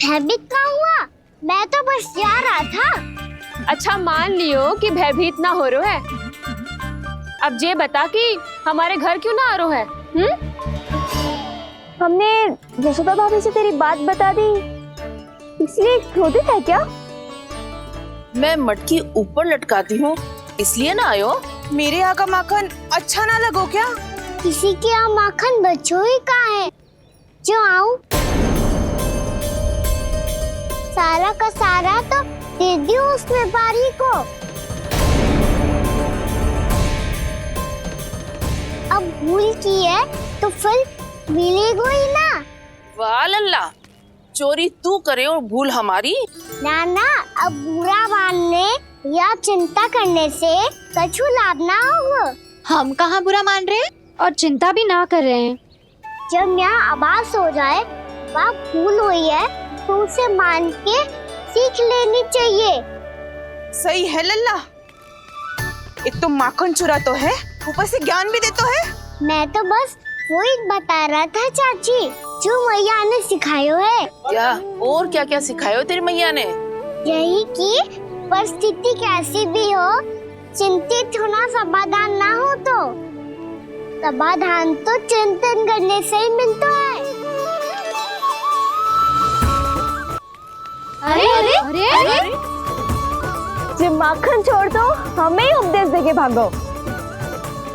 Speaker 7: भयभीत का हुआ? मैं तो बस जा रहा था।
Speaker 14: अच्छा मान लियो कि भयभीत ना हो रहा है। अब ये बता कि हमारे घर क्यों ना आ रहा है?
Speaker 9: हमने यशोदा भाभी से तेरी बात बता दी इसलिए क्रोधित है क्या?
Speaker 11: मैं मटकी ऊपर लटकाती हूँ इसलिए ना आयो? मेरे यहाँ का माखन अच्छा ना लगो क्या?
Speaker 7: किसी के यहाँ माखन बच्चों ही कहाँ है जो आऊं? सारा का सारा तो दे दियो उस व्यापारी को। अब भूल की है तो फिर मिलेगो ही ना।
Speaker 11: वाह लल्ला, चोरी तू करे और भूल हमारी।
Speaker 7: ना ना, अब बुरा मानने या चिंता करने से कछु लाभ ना होगा।
Speaker 8: हम कहाँ बुरा मान रहे हैं और चिंता भी ना कर रहे हैं।
Speaker 7: जब यहाँ आभास हो जाए वहाँ भूल हुई है तो उसे मान के सीख लेनी चाहिए।
Speaker 11: सही है लल्ला, एक तो माखन चुरा तो है ऊपर से ज्ञान भी दे तो है।
Speaker 7: मैं तो बस वही बता रहा था चाची जो मैया ने सिखायो है।
Speaker 11: क्या और क्या क्या सिखायो तेरी मैया ने?
Speaker 7: यही कि परिस्थिति कैसी भी हो चिंतित होना समाधान ना हो तो समाधान तो चिंतन करने से ही मिलता है।
Speaker 8: अरे अरे अरे, अरे?
Speaker 9: जब माखन छोड़ दो हमें ही उपदेश देके भागो।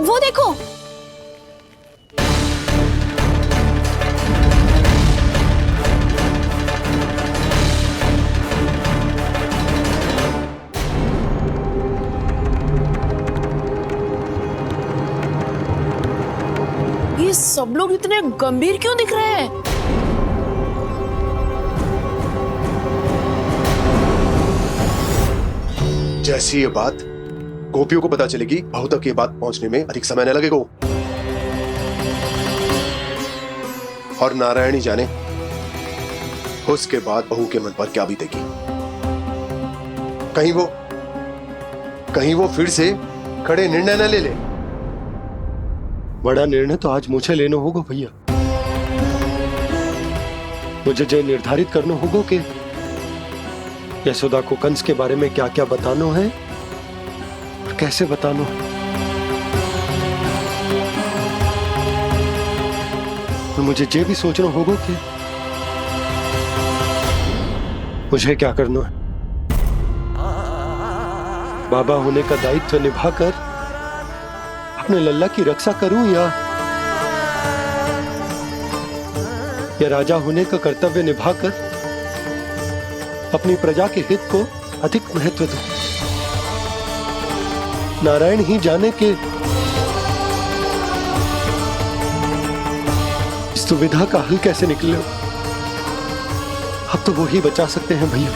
Speaker 8: वो देखो
Speaker 11: ये सब लोग इतने गंभीर क्यों दिख रहे हैं?
Speaker 10: जैसी ये बात गोपियों को पता चलेगी बहू तक ये बात पहुंचने में अधिक समय न लगेगा। और नारायणी जाने उसके बाद बहू के मन पर क्या बीतेगी। कहीं वो फिर से खड़े निर्णय न ले ले।
Speaker 5: बड़ा निर्णय तो आज मुझे लेना होगा भैया। मुझे जो निर्धारित करना होगा कि यशोदा को कंस के बारे में क्या क्या बताना है और कैसे बताना है। और मुझे ये भी सोचना होगा कि मुझे क्या करना है। बाबा होने का दायित्व निभाकर अपने लल्ला की रक्षा करूं या राजा होने का कर्तव्य निभाकर अपनी प्रजा के हित को अधिक महत्व दूं। नारायण ही जाने के इस दुविधा का हल कैसे निकले। अब तो वो ही बचा सकते हैं भैया।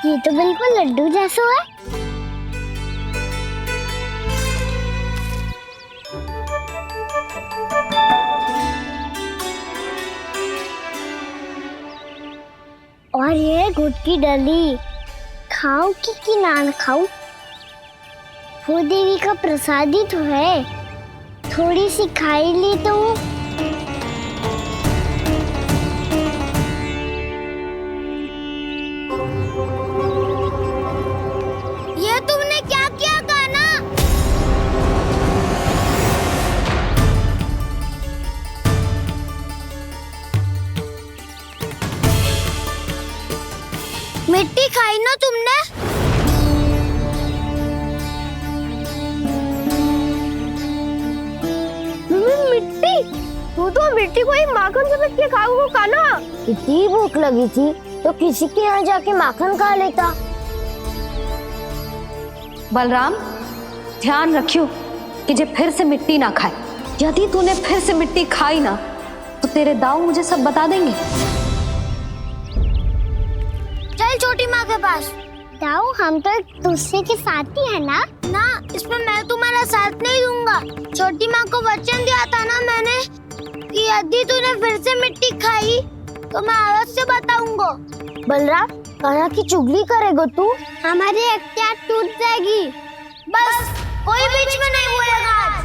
Speaker 7: ये तो बिल्कुल लड्डू जैसा है। और ये गुड़ की डली खाऊं कि ना खाऊं? वो देवी का प्रसाद ही तो है, थोड़ी सी खाई ली तो। ये तुमने क्या किया कान्हा? मिट्टी खाई ना तुमने? मिट्टी? तू तो मिट्टी को ही माखन से मिट्टी खाओगे कान्हा। इतनी भूख लगी थी तो किसी के यहाँ जाके माखन खा लेता।
Speaker 8: बलराम, ध्यान रखियो कि जे फिर से मिट्टी ना खाए। यदि तूने फिर से मिट्टी खाई ना तो तेरे दाऊ मुझे सब बता देंगे।
Speaker 7: चल छोटी माँ के पास। दाऊ, हम तो एक दूसरे के साथी है ना? ना, इसमें मैं तुम्हारा साथ नहीं दूंगा। छोटी माँ को वचन दिया था ना मैंने कि यदि तूने फिर से मिट्टी खाई तो मैं अवश्य बताऊंगा। बलराम, कान्हा की चुगली करेगा तू? हमारी अख्तियार टूट जाएगी। बस कोई बीच में नहीं बोलेगा आज।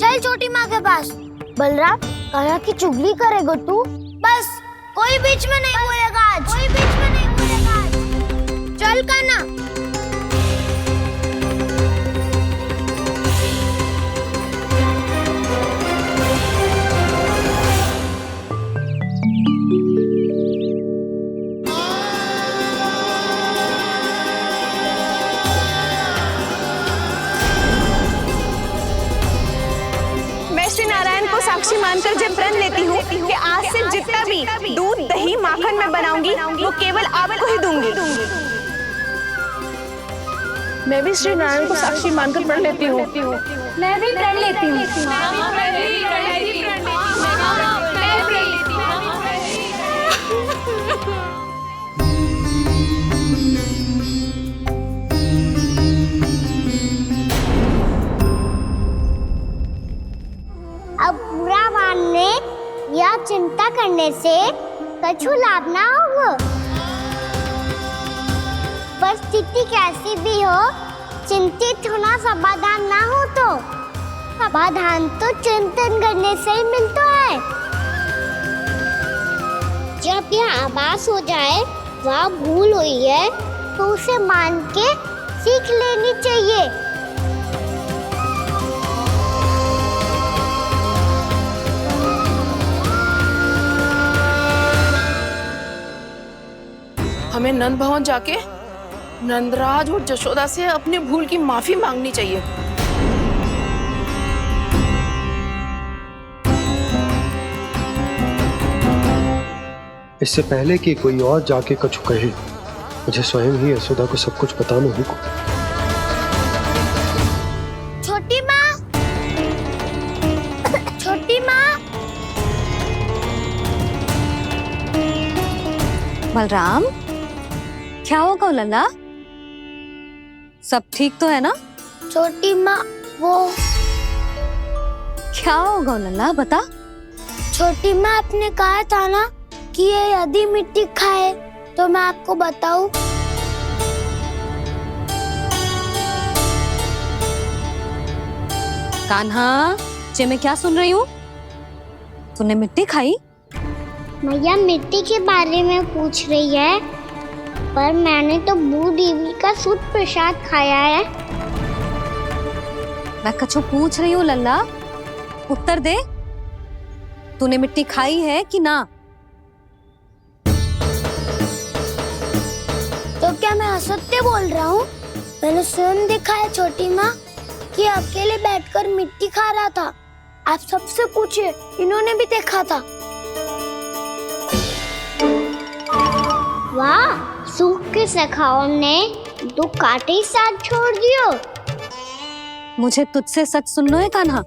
Speaker 7: चल छोटी माँ के पास। बलराम, कान्हा की चुगली करेगा तू? बस कोई बीच में नहीं बोलेगा आज। कोई बीच में नहीं बोलेगा आज। चल कान्हा।
Speaker 11: मैं श्री नारायण को साक्षी मानकर जब प्रण लेती हूँ कि आज से जितना भी दूध, दही, माखन मैं बनाऊंगी वो केवल आपको ही दूंगी। मैं भी श्री नारायण को साक्षी मानकर प्रण लेती हूँ।
Speaker 8: मैं भी प्रण लेती हूँ।
Speaker 7: अब बुरा मानने या चिंता करने से कछु लाभ ना होगा। परिस्थिति कैसी भी हो, चिंतित होना समाधान ना हो तो समाधान तो चिंतन करने से ही मिलता है। जब यह आभास हो जाए वह भूल हुई है तो उसे मान के सीख लेनी चाहिए।
Speaker 11: हमें नंद भवन जाके नंदराज और जशोदा से अपनी भूल की माफी मांगनी चाहिए।
Speaker 5: इससे पहले कि कोई और जाके कछु कहे, मुझे स्वयं ही यशोदा को सब कुछ बताना होगा।
Speaker 7: छोटी माँ, छोटी माँ।
Speaker 8: बलराम, क्या होगा लल्ला? सब ठीक तो है ना?
Speaker 7: छोटी माँ, वो
Speaker 8: क्या होगा लल्ला, बता।
Speaker 7: छोटी माँ, आपने कहा था ना कि ये यदि मिट्टी खाए तो मैं आपको बताऊं।
Speaker 8: कान्हा, जे मैं क्या सुन रही हूँ? तूने मिट्टी खाई?
Speaker 7: मैया मिट्टी के बारे में पूछ रही है, पर मैंने तो भू देवी का शुद्ध प्रसाद खाया है।
Speaker 8: मैं कछु पूछ रही हूँ लल्ला, उत्तर दे। तूने मिट्टी खाई है कि ना?
Speaker 7: तो क्या मैं असत्य बोल रहा हूँ? मैंने स्वयं देखा है छोटी माँ कि अकेले बैठकर मिट्टी खा रहा था। आप सबसे पूछिए, इन्होंने भी देखा था। वाह, सूख के सखाओं ने दो कांटे ही साथ छोड़ दियो।
Speaker 8: मुझे तुझसे सच सुनना है कान्हा।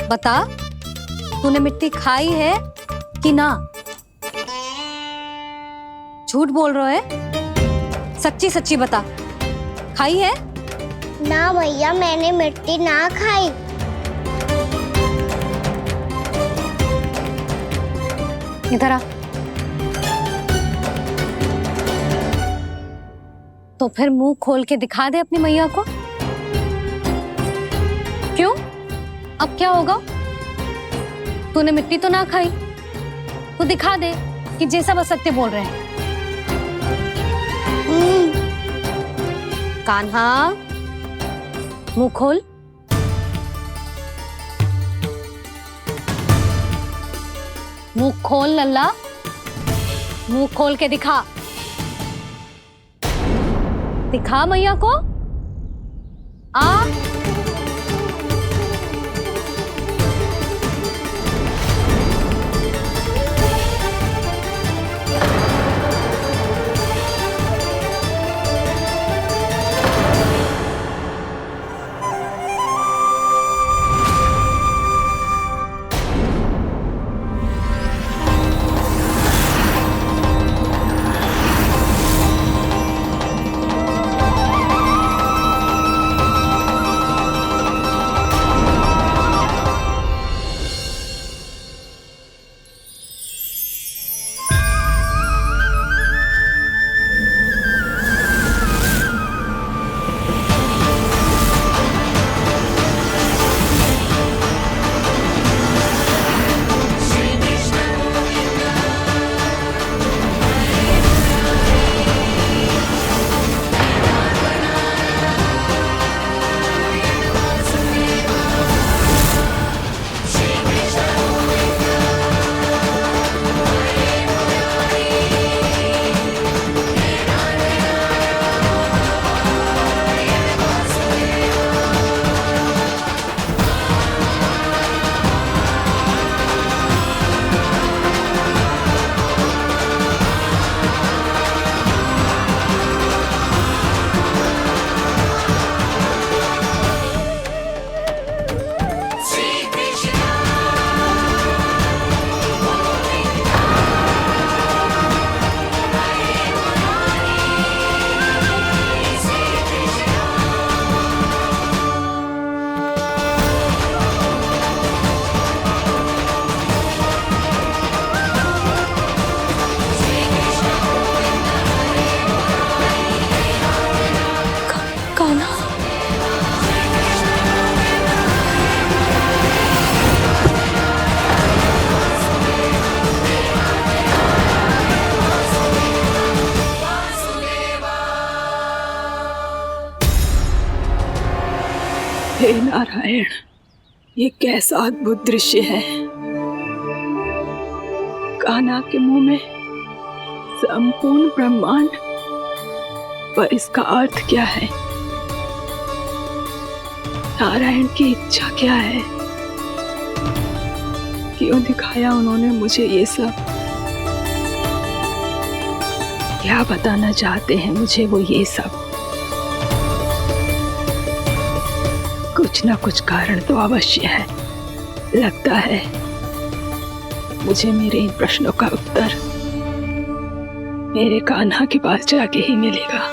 Speaker 8: बता, तूने मिट्टी खाई है कि ना? झूठ बोल रहा है, सच्ची सच्ची बता, खाई है?
Speaker 7: ना भैया, मैंने मिट्टी ना खाई।
Speaker 8: इधर आ। तो फिर मुंह खोल के दिखा दे अपनी मैया को। क्यों? अब क्या होगा? तूने मिट्टी तो ना खाई, तो दिखा दे कि जैसा वो सत्य बोल रहे हैं। कान्हा, मुंह खोल। मुंह खोल लल्ला, मुंह खोल के दिखा। दिखा मैया को। आ
Speaker 11: हे नारायण, ये कैसा अद्भुत दृश्य है। कान्हा के मुंह में संपूर्ण ब्रह्मांड, पर इसका अर्थ क्या है? नारायण की इच्छा क्या है? क्यों दिखाया उन्होंने मुझे ये सब? क्या बताना चाहते हैं मुझे वो ये सब? कुछ ना कुछ कारण तो अवश्य है। लगता है मुझे मेरे इन प्रश्नों का उत्तर मेरे कान्हा के पास जाके ही मिलेगा।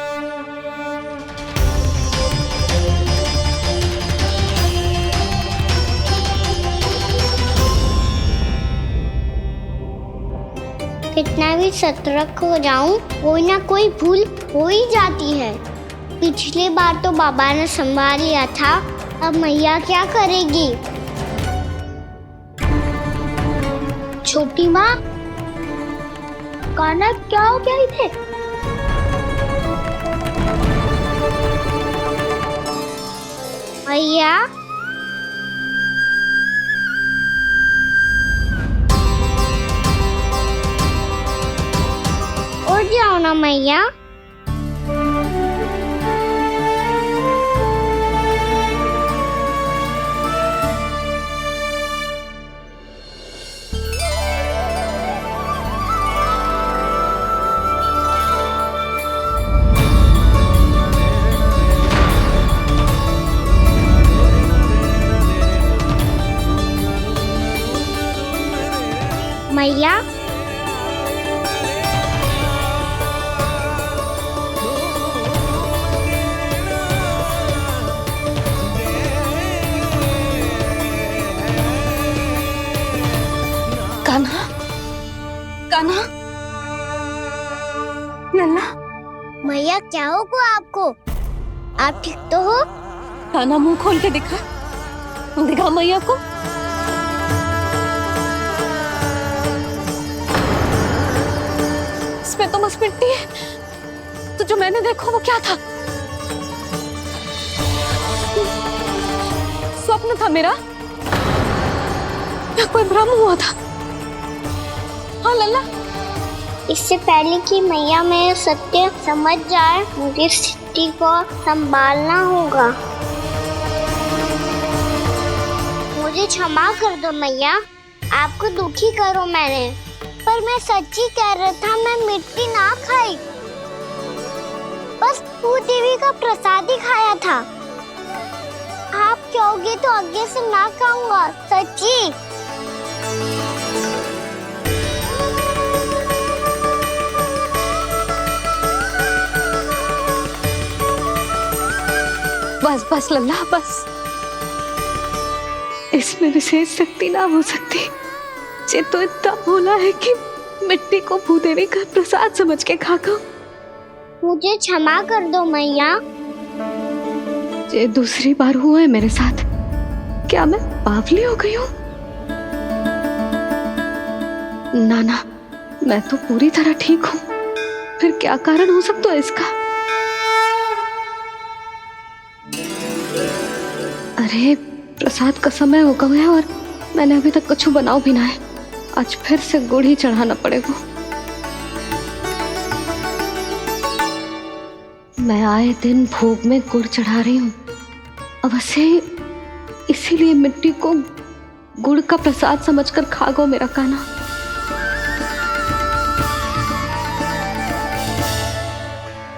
Speaker 7: कितना भी सतर्क हो जाऊं, कोई ना कोई भूल हो ही जाती है। पिछली बार तो बाबा ने संभाल लिया था, अब मैया क्या करेगी? छोटी माँ, कान्हा क्या हो गया इधर? मैया, उठ जाओ ना मैया। मैया,
Speaker 8: कान्हा, कान्हा, लल्ला।
Speaker 7: मैया क्या होगा आपको? आप ठीक तो हो?
Speaker 8: कान्हा मुंह खोल के दिखा, दिखा मैया को। इसमें तो बस मिट्टी है, तो जो मैंने देखा वो क्या था? स्वप्न था मेरा या कोई भ्रम हुआ था? हाँ लल्ला,
Speaker 7: इससे पहले कि मैया मेरे सत्य समझ जाए, मुझे स्थिति को संभालना होगा। मुझे क्षमा कर दो मैया, आपको दुखी करो मैंने, पर मैं सच्ची कह रहा था, मैं मिट्टी ना खाई, बस तू देवी का प्रसाद ही खाया था। आप कहोगे तो आगे से ना खाऊंगा, सच्ची।
Speaker 8: बस बस लल्ला, बस। इसमें विशेष शक्ति ना हो सकती। ये तो इतना भोला है कि मिट्टी को भूदेवी का प्रसाद समझ के खा गो।
Speaker 7: मुझे क्षमा कर दो मैया।
Speaker 8: ये दूसरी बार हुआ है मेरे साथ। क्या मैं बावली हो गई हूँ? ना ना, मैं तो पूरी तरह ठीक हूँ। फिर क्या कारण हो सकता है इसका? अरे प्रसाद का समय हो गया है और मैंने अभी तक कुछ बनाओ भी ना है। आज फिर से गुड़ ही चढ़ाना पड़ेगा। मैं आए दिन भोग में गुड़ चढ़ा रही हूँ, अवश्य इसीलिए मिट्टी को गुड़ का प्रसाद समझकर खा गो मेरा कान्हा।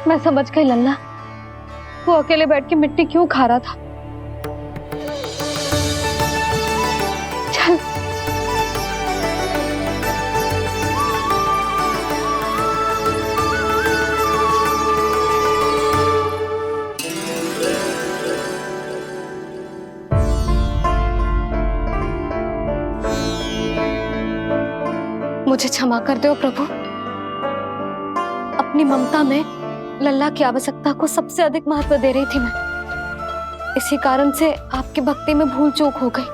Speaker 8: मैं समझ गई लल्ला, वो अकेले बैठ के मिट्टी क्यों खा रहा था। चल मुझे क्षमा कर दो प्रभु। अपनी ममता में लल्ला की आवश्यकता को सबसे अधिक महत्व दे रही थी मैं। इसी कारण से आपकी भक्ति में भूल चूक हो गई।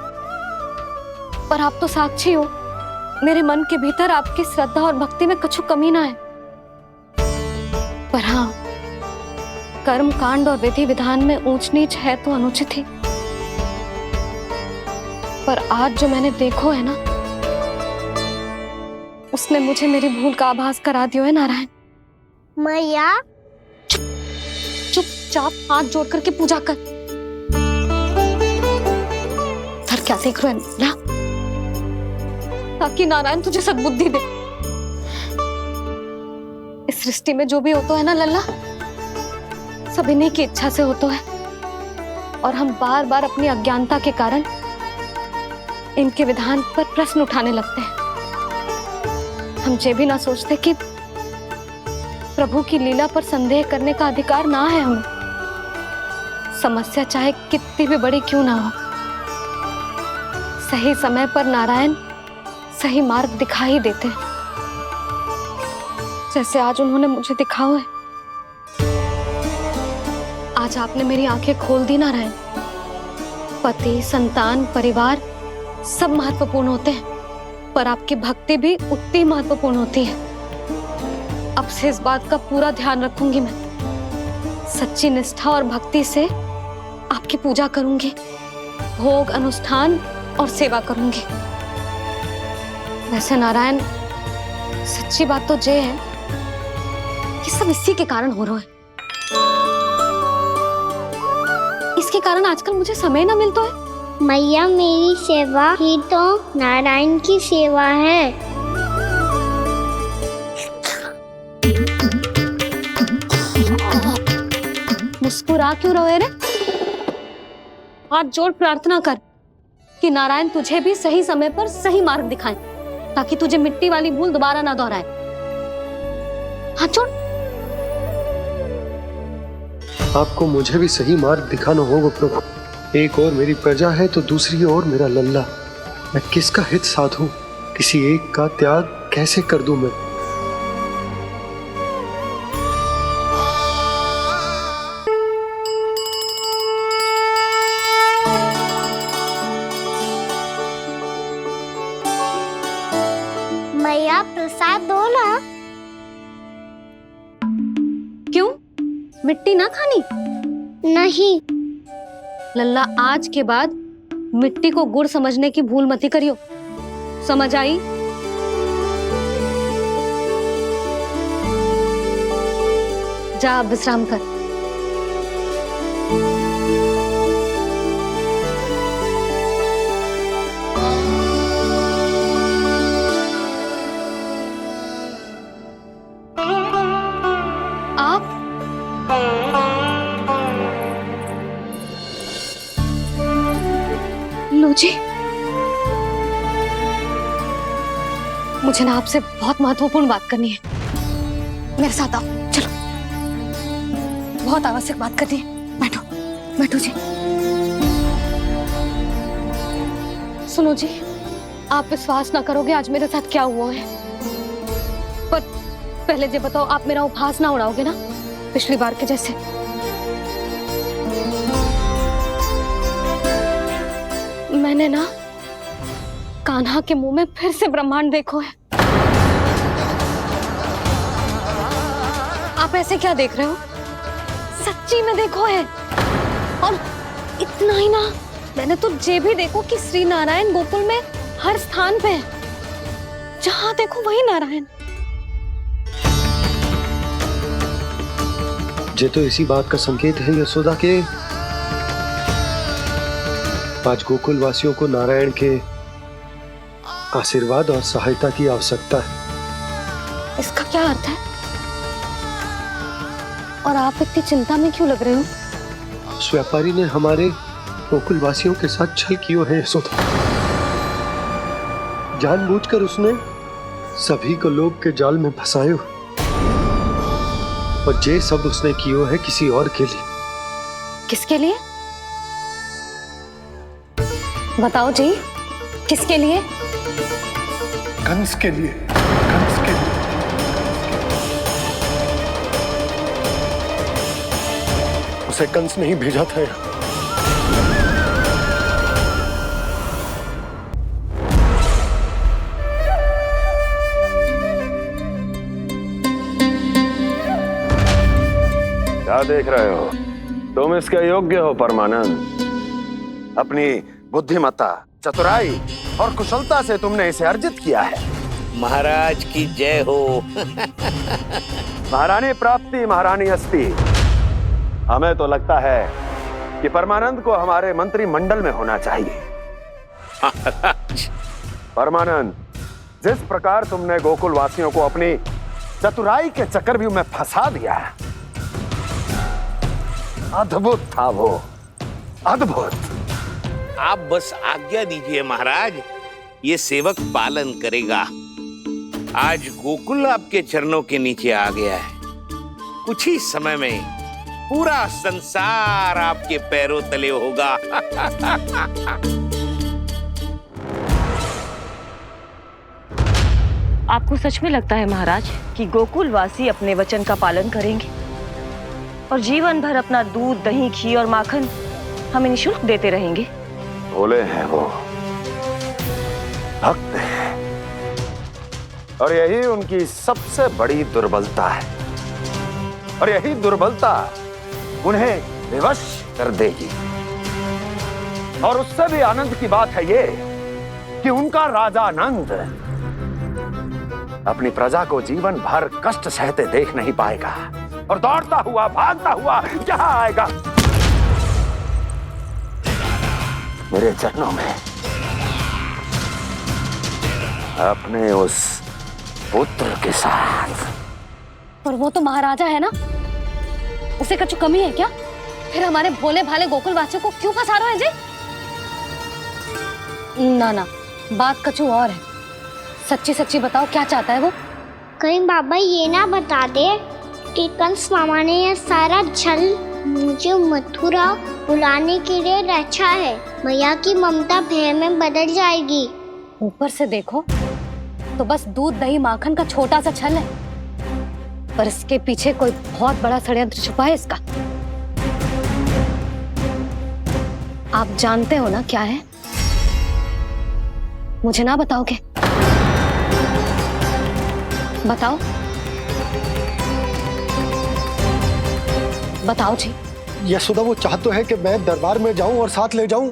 Speaker 8: पर आप तो साक्षी हो, मेरे मन के भीतर आपकी श्रद्धा और भक्ति में कुछ कमी ना है। पर हाँ, कर्म कांड और विधि विधान में ऊंच नीच है तो अनुचित ही। पर आज जो मैंने देखो है ना, उसने मुझे मेरी भूल का आभास करा दिया है नारायण।
Speaker 7: मैया,
Speaker 8: चुपचाप हाथ जोड़ करके पूजा कर। सर क्या देख रहे हैं ना? ताकि नारायण तुझे सद्बुद्धि दे। इस सृष्टि में जो भी होता है ना लल्ला, सब इन्हीं की इच्छा से होता है। और हम बार बार अपनी अज्ञानता के कारण इनके विधान पर प्रश्न उठाने लगते हैं। हम ये भी ना सोचते कि प्रभु की लीला पर संदेह करने का अधिकार ना है हमें। समस्या चाहे कितनी भी बड़ी क्यों ना हो, सही समय पर नारायण सही मार्ग दिखा ही देते हैं, जैसे आज उन्होंने मुझे दिखाओ है। आज आपने मेरी आंखें खोल दी नारायण। पति, संतान, परिवार सब महत्वपूर्ण होते हैं, पर आपकी भक्ति भी उतनी महत्वपूर्ण होती है। अब से इस बात का पूरा ध्यान रखूंगी मैं। सच्ची निष्ठा और भक्ति से आपकी पूजा करूंगी, भोग, अनुष्ठान और सेवा करूंगी। वैसे नारायण, सच्ची बात तो ये है कि सब इसी के कारण हो रहा है। इसके कारण आजकल मुझे समय ना मिलता है।
Speaker 7: मैया, मेरी सेवा ही तो नारायण की सेवा है।
Speaker 8: मुस्कुरा क्यों रहे रे? हाथ जोड़ प्रार्थना कर कि नारायण तुझे भी सही समय पर सही मार्ग दिखाएं, ताकि तुझे मिट्टी वाली भूल दोबारा ना दोहराए। हाथ जोड़।
Speaker 5: आपको मुझे भी सही मार्ग दिखाना होगा प्रभु। एक और मेरी प्रजा है तो दूसरी ओर मेरा लल्ला। मैं किसका हित साधूं? किसी एक का त्याग कैसे कर दूं मैं?
Speaker 7: मैया, प्रसाद दो ना।
Speaker 8: क्यों? मिट्टी ना खानी?
Speaker 7: नहीं।
Speaker 8: लल्ला, आज के बाद मिट्टी को गुड़ समझने की भूल मत करियो। समझ आई? जा विश्राम कर। आप लो जी, मुझे ना आपसे बहुत महत्वपूर्ण बात करनी है। मेरे साथ आओ, चलो। बहुत आवश्यक बात करनी है। बैठो, बैठो जी। सुनो जी, आप विश्वास ना करोगे आज मेरे साथ क्या हुआ है। पर पहले ये बताओ, आप मेरा उपहास ना उड़ाओगे ना, पिछली बार के जैसे? मैंने ना कान्हा के मुंह में फिर से ब्रह्मांड देखो है। आप ऐसे क्या देख रहे हो? सच्ची में देखो है। और इतना ही ना, मैंने तो ये भी देखो कि श्री नारायण गोकुल में हर स्थान पे है। जहां देखो वही नारायण।
Speaker 5: ये तो इसी बात का संकेत है यशोदा के आज गोकुल वासियों को नारायण के आशीर्वाद और सहायता की आवश्यकता है।
Speaker 8: इसका क्या अर्थ है? और आप इतनी चिंता में क्यों लग रहे हो?
Speaker 5: उस व्यापारी ने हमारे गोकुल वासियों के साथ छल किया है यशोदा। जानबूझकर उसने सभी को लोभ के जाल में फंसायो, और ये सब उसने किया है किसी और के लिए।
Speaker 8: किसके लिए? बताओ जी, किसके लिए?
Speaker 5: कंस के लिए। कंस के लिए। उसे कंस नहीं भेजा था यहाँ।
Speaker 1: क्या देख रहे हो? तुम इसके योग्य हो परमानंद। अपनी बुद्धिमत्ता, चतुराई और कुशलता से तुमने इसे अर्जित किया है।
Speaker 2: महाराज की जय हो।
Speaker 1: महारानी प्राप्ति महारानी अस्ति। हमें तो लगता है कि परमानंद को हमारे मंत्रिमंडल में होना चाहिए।
Speaker 2: महाराज,
Speaker 1: परमानंद, जिस प्रकार तुमने गोकुल वासियों को अपनी चतुराई के चक्कर भी मैं फंसा दिया। अद्भुत था वो, अद्भुत।
Speaker 2: आप बस आज्ञा दीजिए महाराज, ये सेवक पालन करेगा। आज गोकुल आपके चरणों के नीचे आ गया है। कुछ ही समय में पूरा संसार आपके पैरों तले होगा।
Speaker 15: आपको सच में लगता है महाराज कि गोकुलवासी अपने वचन का पालन करेंगे और जीवन भर अपना दूध, दही, घी और माखन हमें निःशुल्क देते रहेंगे?
Speaker 1: भोले हैं वो, भक्त हैं, और यही उनकी सबसे बड़ी दुर्बलता है। और यही दुर्बलता उन्हें विवश कर देगी। और उससे भी आनंद की बात है ये कि उनका राजा नंद अपनी प्रजा को जीवन भर कष्ट सहते देख नहीं पाएगा और दौड़ता हुआ, भागता हुआ यहां आएगा मेरे चरणों में, अपने उस पुत्र के साथ।
Speaker 8: पर वो तो महाराजा है ना, उसे कुछ कमी है क्या? फिर हमारे भोले भाले गोकुल वासियों को क्यों फंसा रहे हैं जी? ना ना, बात कछु और है। सच्ची सच्ची बताओ, क्या चाहता है वो?
Speaker 7: कहीं बाबा ये ना बता दे कि कंस मामा ने यह सारा छल मुझे मथुरा बुलाने के लिए रचा है। मैया की ममता भय में बदल जाएगी।
Speaker 8: ऊपर से देखो तो बस दूध, दही, माखन का छोटा सा छल है, पर इसके पीछे कोई बहुत बड़ा षड्यंत्र छुपा है इसका। आप जानते हो ना क्या है? मुझे ना बताओगे? बताओ बताओ जी।
Speaker 5: यशोदा, वो चाह तो है कि मैं दरबार में जाऊं और साथ ले जाऊं।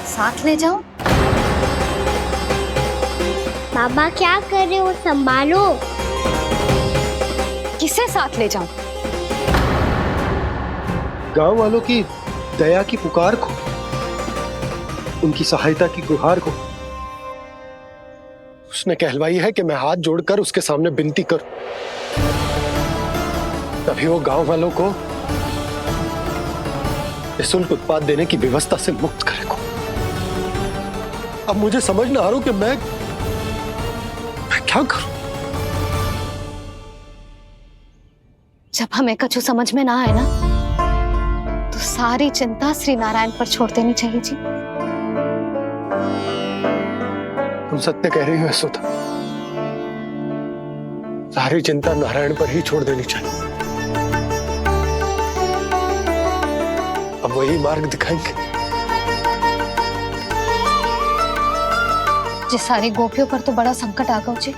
Speaker 8: साथ ले जाऊं?
Speaker 7: बाबा क्या कर रहे हो, संभालो।
Speaker 8: किसे साथ ले जाऊं?
Speaker 5: गांव वालों की दया की पुकार को, उनकी सहायता की गुहार को। उसने कहलवाई है कि मैं हाथ जोड़कर उसके सामने विनती करूं, तभी वो गांव वालों को निःशुल्क उत्पाद देने की व्यवस्था से मुक्त करेगा। अब मुझे समझ ना आ रहा कि मैं क्या करूं।
Speaker 8: जब हमें कछु समझ में ना आए ना, तो सारी चिंता श्री नारायण पर छोड़ देनी चाहिए जी।
Speaker 5: तुम सत्य कह रही हो यशोदा, सारी चिंता नारायण पर ही छोड़ देनी चाहिए। अब वही मार्ग दिखाएंगे।
Speaker 8: जिस सारी गोपियों पर तो बड़ा संकट आ गया जी।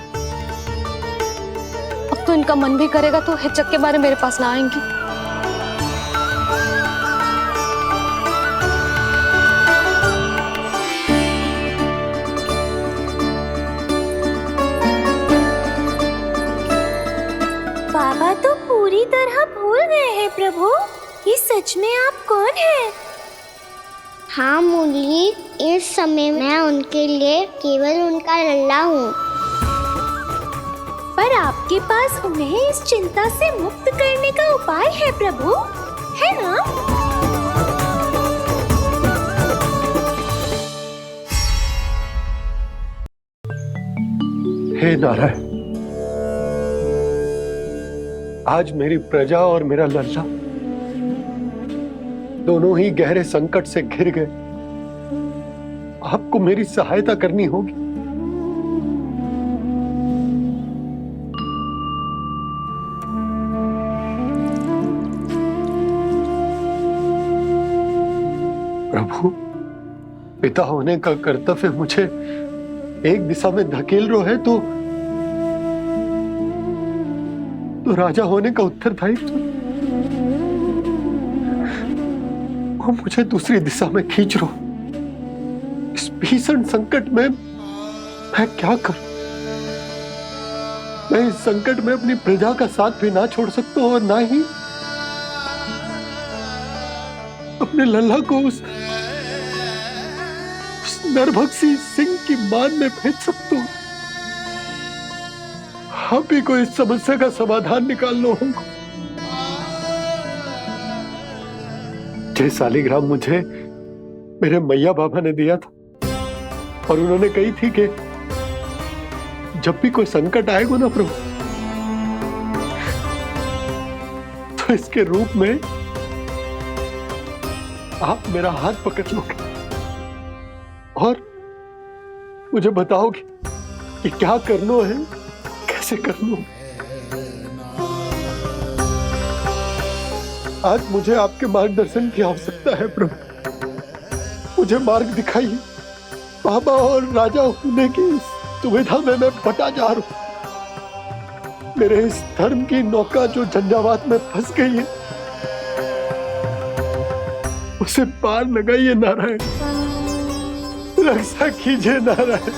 Speaker 8: अब तो इनका मन भी करेगा तो हिचक के बारे मेरे पास ना आएंगी।
Speaker 7: बाबा तो पूरी तरह भूल गए हैं प्रभु, ये सच में आप कौन हैं? हाँ मुरली, इस समय मैं उनके लिए केवल उनका लल्ला हूँ। पर आपके पास उन्हें इस चिंता से मुक्त करने का उपाय है प्रभु, है ना?
Speaker 5: हे नारायण, आज मेरी प्रजा और मेरा लल्ला दोनों ही गहरे संकट से घिर गए। आपको मेरी सहायता करनी होगी। प्रभु, पिता होने का कर्तव्य मुझे एक दिशा में धकेल रहा है तो राजा होने का उत्तरदायित्व वो मुझे दूसरी दिशा में खींच रहा। इस भीषण संकट में मैं क्या करूं? मैं इस संकट में अपनी प्रजा का साथ भी ना छोड़ सकता हूं और ना ही अपने लल्ला को उस नरभक्षी सिंह की मान में भेज सकता हूं। आप ही को इस समस्या का समाधान निकाल लो हमको। जे सालिग्राम मुझे मेरे मैया बाबा ने दिया था और उन्होंने कही थी कि जब भी कोई संकट आएगा ना प्रभु, तो इसके रूप में आप मेरा हाथ पकड़ लोगे और मुझे बताओगे कि क्या करना है, कैसे करना है। आज मुझे आपके मार्गदर्शन की आवश्यकता है प्रभु। मुझे मार्ग दिखाइए। बाबा और राजा होने की दुविधा में मैं बटा जा रहा हूं। मेरे इस धर्म की नौका जो झंझावात में फंस गई है, उसे पार लगाइए नारायण, रक्षा कीजिए नारायण।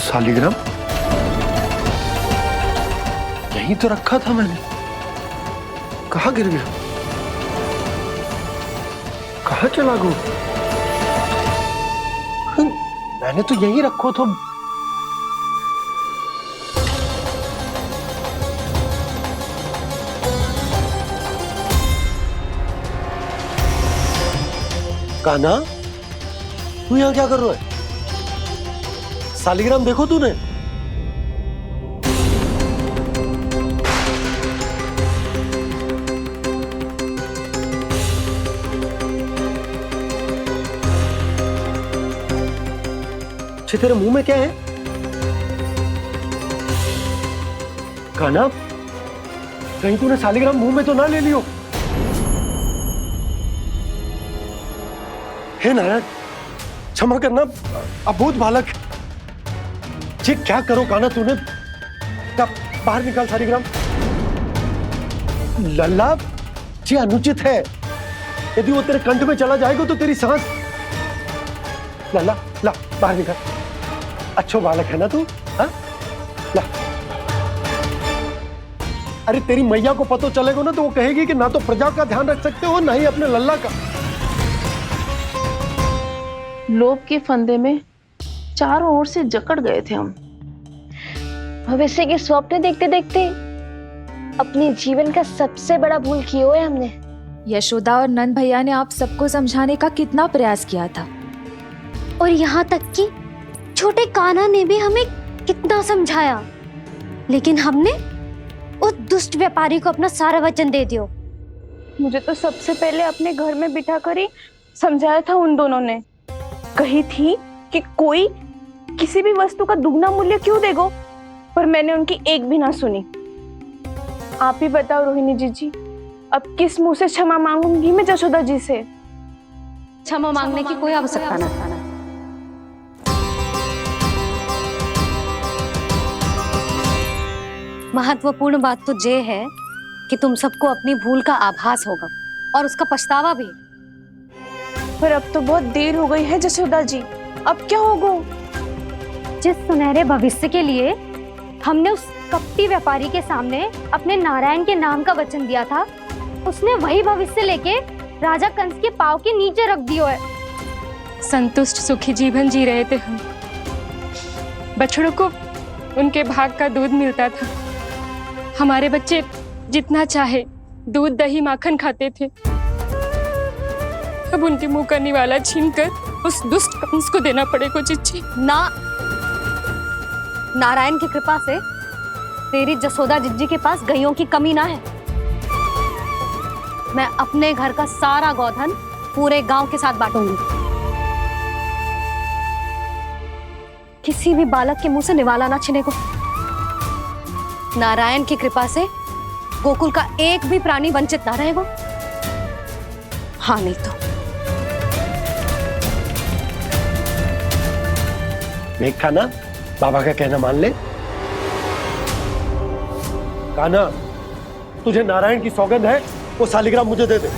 Speaker 5: सालिग्राम यहीं तो रखा था मैंने, कहाँ गिर गया, कहाँ चला गया? मैंने तो यहीं रखो था। कान्हा, तू यहाँ क्या कर रहा है? सालिग्राम देखो तूने? अच्छे, तेरे मुंह में क्या है? कान्हा, कहीं तूने सालिग्राम मुंह में तो ना ले लियो? हे नारायण, क्षमा करना, अबोध बालक। जी क्या करो कान्हा तूने? बाहर निकाल सालिग्राम। लल्ला, जी अनुचित है। यदि वो तेरे कंठ में चला जाएगा तो तेरी सांस। लल्ला, ला बाहर निकाल। अच्छो बालक है ना तू? हाँ, ला। अरे तेरी मैया को पता चलेगा ना तो वो कहेगी कि ना तो प्रजा का ध्यान रख सकते हो ना ही अपने लल्ला का।
Speaker 11: लोभ के फंदे में चारों ओर से जकड़ गए थे हम।
Speaker 8: भविष्य के स्वप्न देखते देखते अपने जीवन का सबसे बड़ा भूल किया है हमने।
Speaker 16: यशोदा और नंद भैया ने आप सबको समझाने का कितना प्रयास किया था,
Speaker 7: और यहाँ तक कि छोटे कान्हा ने भी हमें कितना समझाया, लेकिन हमने उस दुष्ट व्यापारी को अपना सारा वचन दे दिया।
Speaker 9: मुझे तो सबसे पहले अपने घर में बिठा कर ही समझाया था उन दोनों ने। कही थी कि कोई किसी भी वस्तु का दुगना मूल्य क्यों देगा, पर मैंने उनकी एक भी ना सुनी। आप ही बताओ रोहिणी जी, अब किस मुंह से क्षमा मांगूंगी मैं जशोदा जी से?
Speaker 8: क्षमा मांगने की कोई आवश्यकता ना था। महत्वपूर्ण बात तो ये है कि तुम सबको अपनी भूल का आभास होगा और उसका पछतावा भी।
Speaker 9: पर अब तो बहुत देर हो गई है जशोदा जी, अब क्या होगा?
Speaker 7: जिस सुनहरे भविष्य के लिए हमने उस कपटी व्यापारी के सामने अपने नारायण के नाम का वचन दिया था, उसने वही भविष्य लेके राजा कंस के पांव के नीचे रख दिया है।
Speaker 14: संतुष्ट सुखी जीवन जी रहे थे हम। बछड़ों को उनके भाग का दूध मिलता था। हमारे बच्चे जितना चाहे दूध दही माखन खाते थे। अब उनके मुंह का निवाला छीनकर उस दुष्ट कंस को देना पड़ेगा चिच्ची।
Speaker 8: ना, नारायण की कृपा से तेरी जसोदा जिज्जी के पास गैयों की कमी ना है। मैं अपने घर का सारा गोधन पूरे गांव के साथ बांटूंगी। किसी भी बालक के मुंह से निवाला ना छिने को। नारायण की कृपा से गोकुल का एक भी प्राणी वंचित ना रहेगा। हाँ नहीं तो
Speaker 5: मेघ कान्हा, बाबा का कहना मान ले। कान्हा, तुझे नारायण की सौगंध है, वो शालिग्राम मुझे दे दे।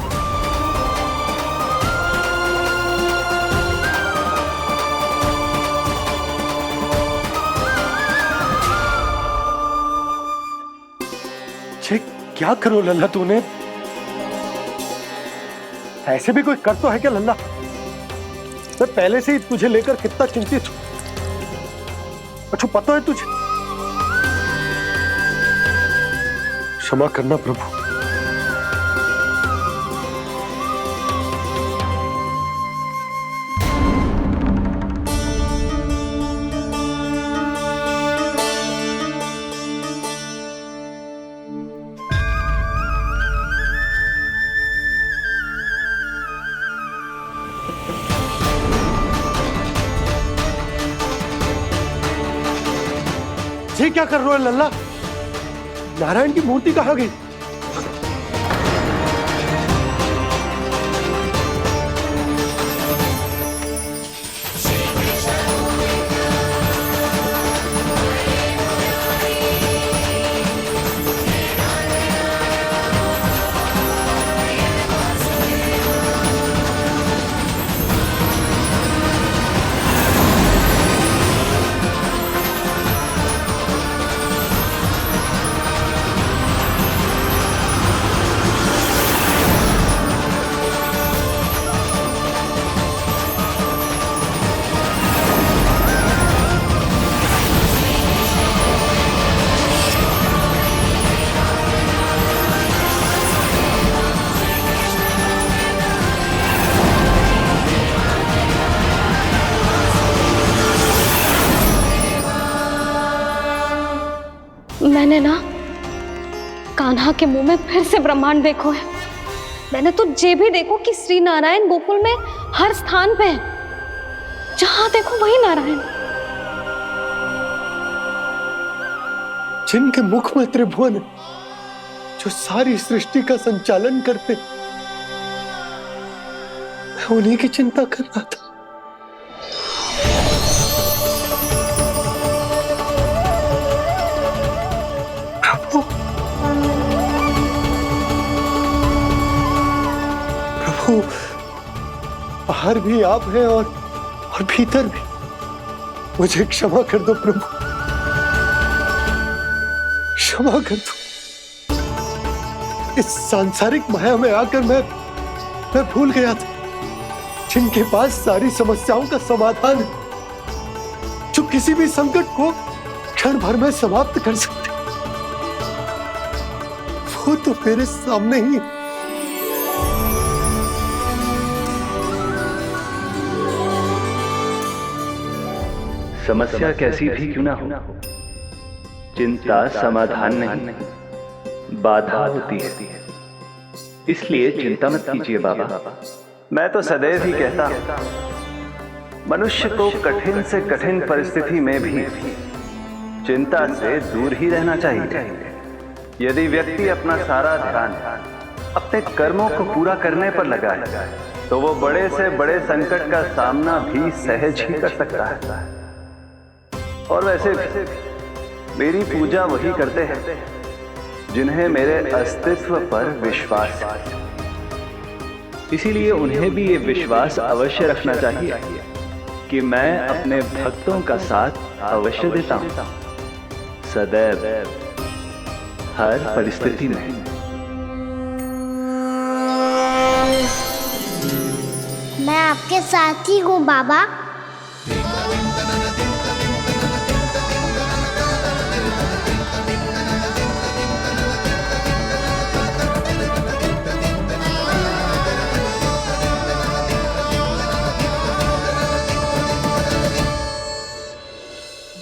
Speaker 5: क्या करो लल्ला तूने? ऐसे भी कोई कर तो है क्या लल्ला? मैं पहले से ही तुझे लेकर कितना चिंतित हूं। अच्छा पता है तुझे? क्षमा करना प्रभु। ये क्या कर रहे हो लल्ला? नारायण की मूर्ति कहाँ गई?
Speaker 8: मैंने ना कान्हा के मुंह में फिर से ब्रह्मांड देखो है। मैंने तो ये भी देखो कि श्री नारायण गोकुल में हर स्थान पे है, जहां देखो वही नारायण।
Speaker 5: जिनके मुख में त्रिभुवन, जो सारी सृष्टि का संचालन करते, मैं उन्हीं की चिंता कर रहा था। प्रभु, बाहर भी आप हैं और भीतर भी। मुझे क्षमा कर दो प्रभु, क्षमा कर दो। इस सांसारिक माया में आकर मैं भूल गया था जिनके पास सारी समस्याओं का समाधान है, जो किसी भी संकट को क्षण भर में समाप्त कर सकते, वो तो मेरे सामने ही है।
Speaker 12: समस्या कैसी भी क्यों ना हो, चिंता समाधान नहीं, बाधा होती है। इसलिए चिंता मत कीजिए बाबा। मैं तो सदैव ही कहता हूं, मनुष्य को कठिन से कठिन परिस्थिति में भी चिंता से दूर ही रहना चाहिए। यदि व्यक्ति अपना सारा ध्यान अपने कर्मों को पूरा करने पर लगाए, तो वो बड़े से बड़े संकट का सामना भी सहज ही कर सकता है। और वैसे भी मेरी पूजा वही करते हैं जिन्हें मेरे अस्तित्व पर विश्वास है। इसीलिए उन्हें भी ये विश्वास अवश्य रखना चाहिए कि मैं अपने भक्तों का साथ अवश्य देता हूं, सदैव, हर परिस्थिति में।
Speaker 7: मैं आपके साथ ही हूँ बाबा।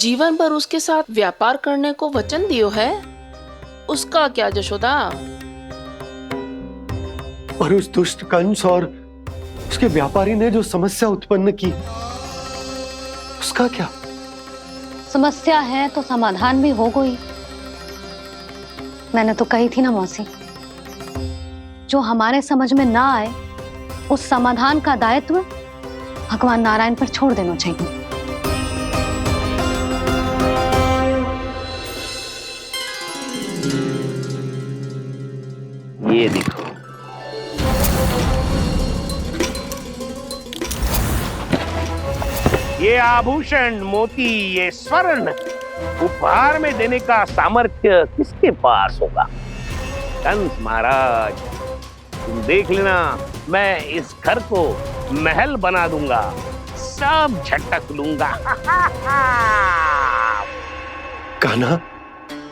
Speaker 11: जीवन भर उसके साथ व्यापार करने को वचन दियो है, उसका क्या जशोदा?
Speaker 5: और उस दुष्ट कंस और उसके व्यापारी ने जो समस्या उत्पन्न की, उसका क्या?
Speaker 8: समस्या है तो समाधान भी हो गई। मैंने तो कही थी ना मौसी, जो हमारे समझ में ना आए उस समाधान का दायित्व भगवान नारायण पर छोड़ देना चाहिए।
Speaker 2: ये आभूषण, मोती, ये स्वर्ण उपहार में देने का सामर्थ्य किसके पास होगा? कंस महाराज, तुम देख लेना, मैं इस घर को महल बना दूंगा, सब झटक लूंगा।
Speaker 5: कान्हा,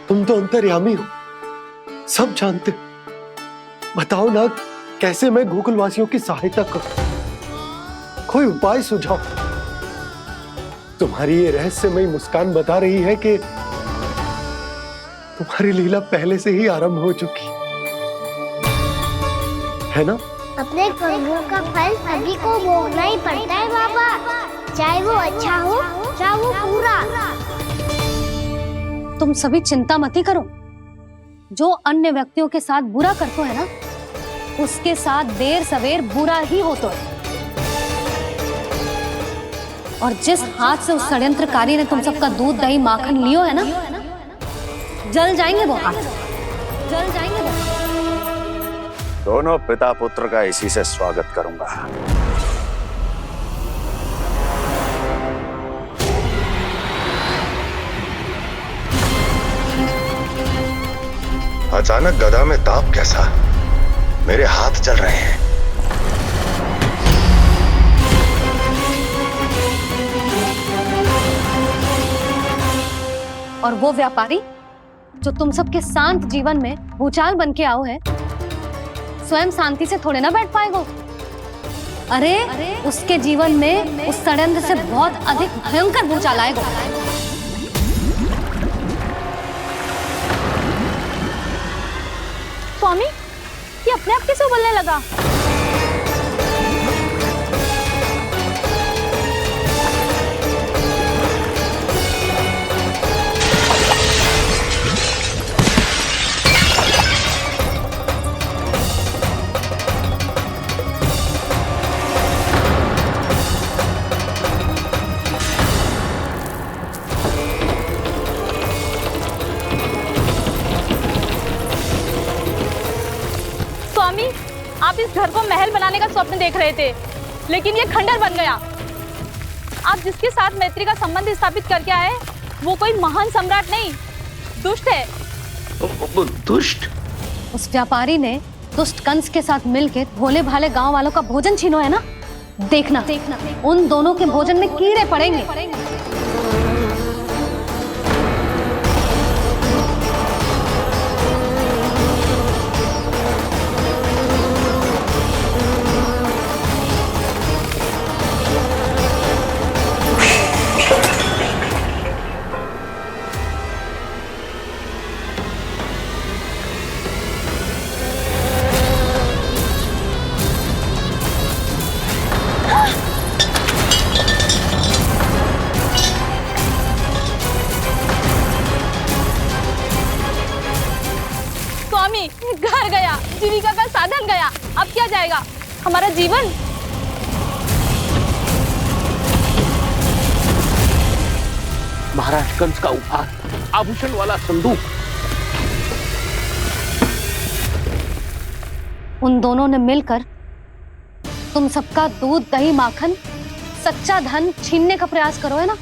Speaker 5: तुम तो अंतर्यामी हो, सब जानते हो। बताओ ना, कैसे मैं गोकुलवासियों की सहायता करूं? कोई उपाय सुझाओ। तुम्हारी ये रहस्यमयी मुस्कान बता रही है कि तुम्हारी लीला पहले से ही आरंभ हो चुकी है ना?
Speaker 7: अपने कर्मों का फल सभी को भोगना ही पड़ता है बाबा, चाहे वो अच्छा हो चाहे वो बुरा।
Speaker 8: तुम सभी चिंता मत ही करो। जो अन्य व्यक्तियों के साथ बुरा करते है ना, उसके साथ देर सवेर बुरा ही होता है। और जिस हाथ से उस षड्यंत्रकारी ने तुम सबका दूध दही माखन लियो है ना, जल जाएंगे वो हाथ, जल जाएंगे वो।
Speaker 1: दोनों पिता पुत्र का इसी से स्वागत करूंगा।
Speaker 10: अचानक गदा में ताप कैसा? मेरे हाथ जल रहे हैं।
Speaker 8: और वो व्यापारी जो तुम सबके शांत जीवन में भूचाल बन के आओ है, स्वयं शांति से थोड़े ना बैठ पाएगो। अरे उसके जीवन में उस षड्यंत्र से बहुत अधिक भयंकर भूचाल आएगा।
Speaker 9: स्वामी, ये अपने आप कैसे बोलने लगा? आप इस घर को महल बनाने का स्वप्न देख रहे थे, लेकिन ये खंडर बन गया। आप जिसके साथ मैत्री का संबंध स्थापित करके आए, वो कोई महान सम्राट नहीं, दुष्ट है।
Speaker 2: दुष्ट?
Speaker 8: उस व्यापारी ने दुष्ट कंस के साथ मिलकर भोले भाले गांव वालों का भोजन छीनो है ना। देखना उन दोनों के भोजन में कीड़े पड़ेंगे।
Speaker 9: घर गया, जीविका का साधन गया, अब क्या जाएगा हमारा जीवन?
Speaker 2: महाराज कंस का उपहार, आभूषण वाला संदूक।
Speaker 8: उन दोनों ने मिलकर तुम सबका दूध दही माखन सच्चा धन छीनने का प्रयास करो है ना।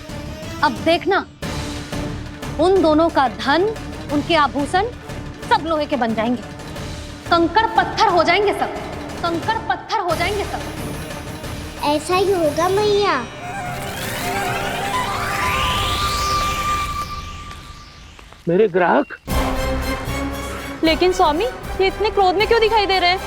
Speaker 8: अब देखना उन दोनों का धन, उनके आभूषण सब लोहे के बन जाएंगे, कंकड़ पत्थर हो जाएंगे सब, कंकड़ पत्थर हो जाएंगे सब।
Speaker 7: ऐसा ही होगा मैया।
Speaker 2: मेरे ग्राहक?
Speaker 9: लेकिन स्वामी, ये इतने क्रोध में क्यों दिखाई दे रहे हैं?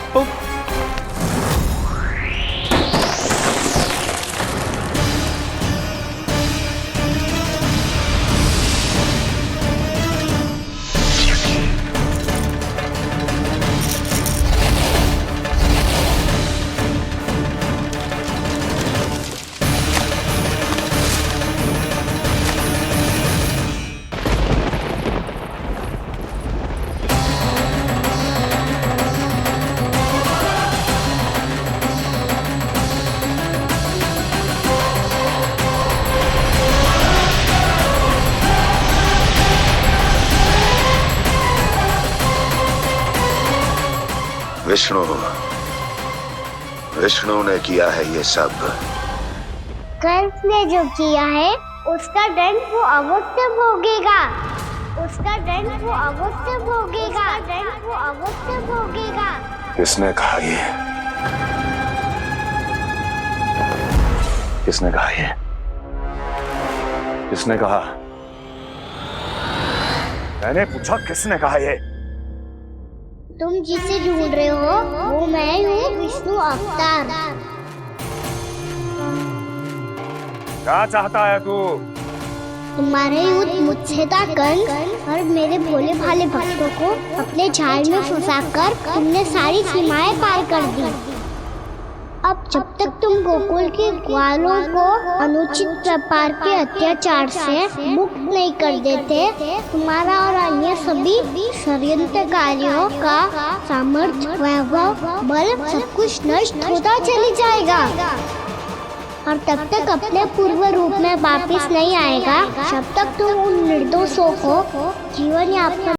Speaker 10: विष्णु ने किया है ये सब।
Speaker 7: कर्ज ने जो किया है उसका दंड वो अवश्य भोगेगा। उसका दंड वो अवश्य भोगेगा। दंड वो अवश्य भोगेगा।
Speaker 1: किसने कहा ये? किसने कहा ये? किसने कहा? मैंने पूछा किसने कहा ये?
Speaker 7: तुम जिसे ढूंढ रहे हो वो मैं हूँ, विष्णु अवतार।
Speaker 1: क्या चाहता है तू?
Speaker 7: तुम्हारे युद्ध मुझसे था कंस और मेरे भोले भाले भक्तों को अपने जाल में फंसाकर तुमने सारी सीमाएं पार कर दी। अब जब तक तुम गोकुल के ग्वालों को अनुचित प्रकार के अत्याचार से मुक्त नहीं कर देते, तुम्हारा और अन्य सभी षड्यंत्रकारियों का सामर्थ्य, वैभव, बल सब कुछ नष्ट होता चली जाएगा और तब तक अपने पूर्व रूप में वापस नहीं आएगा जब तक तुम उन निर्दोषों को जीवन यापन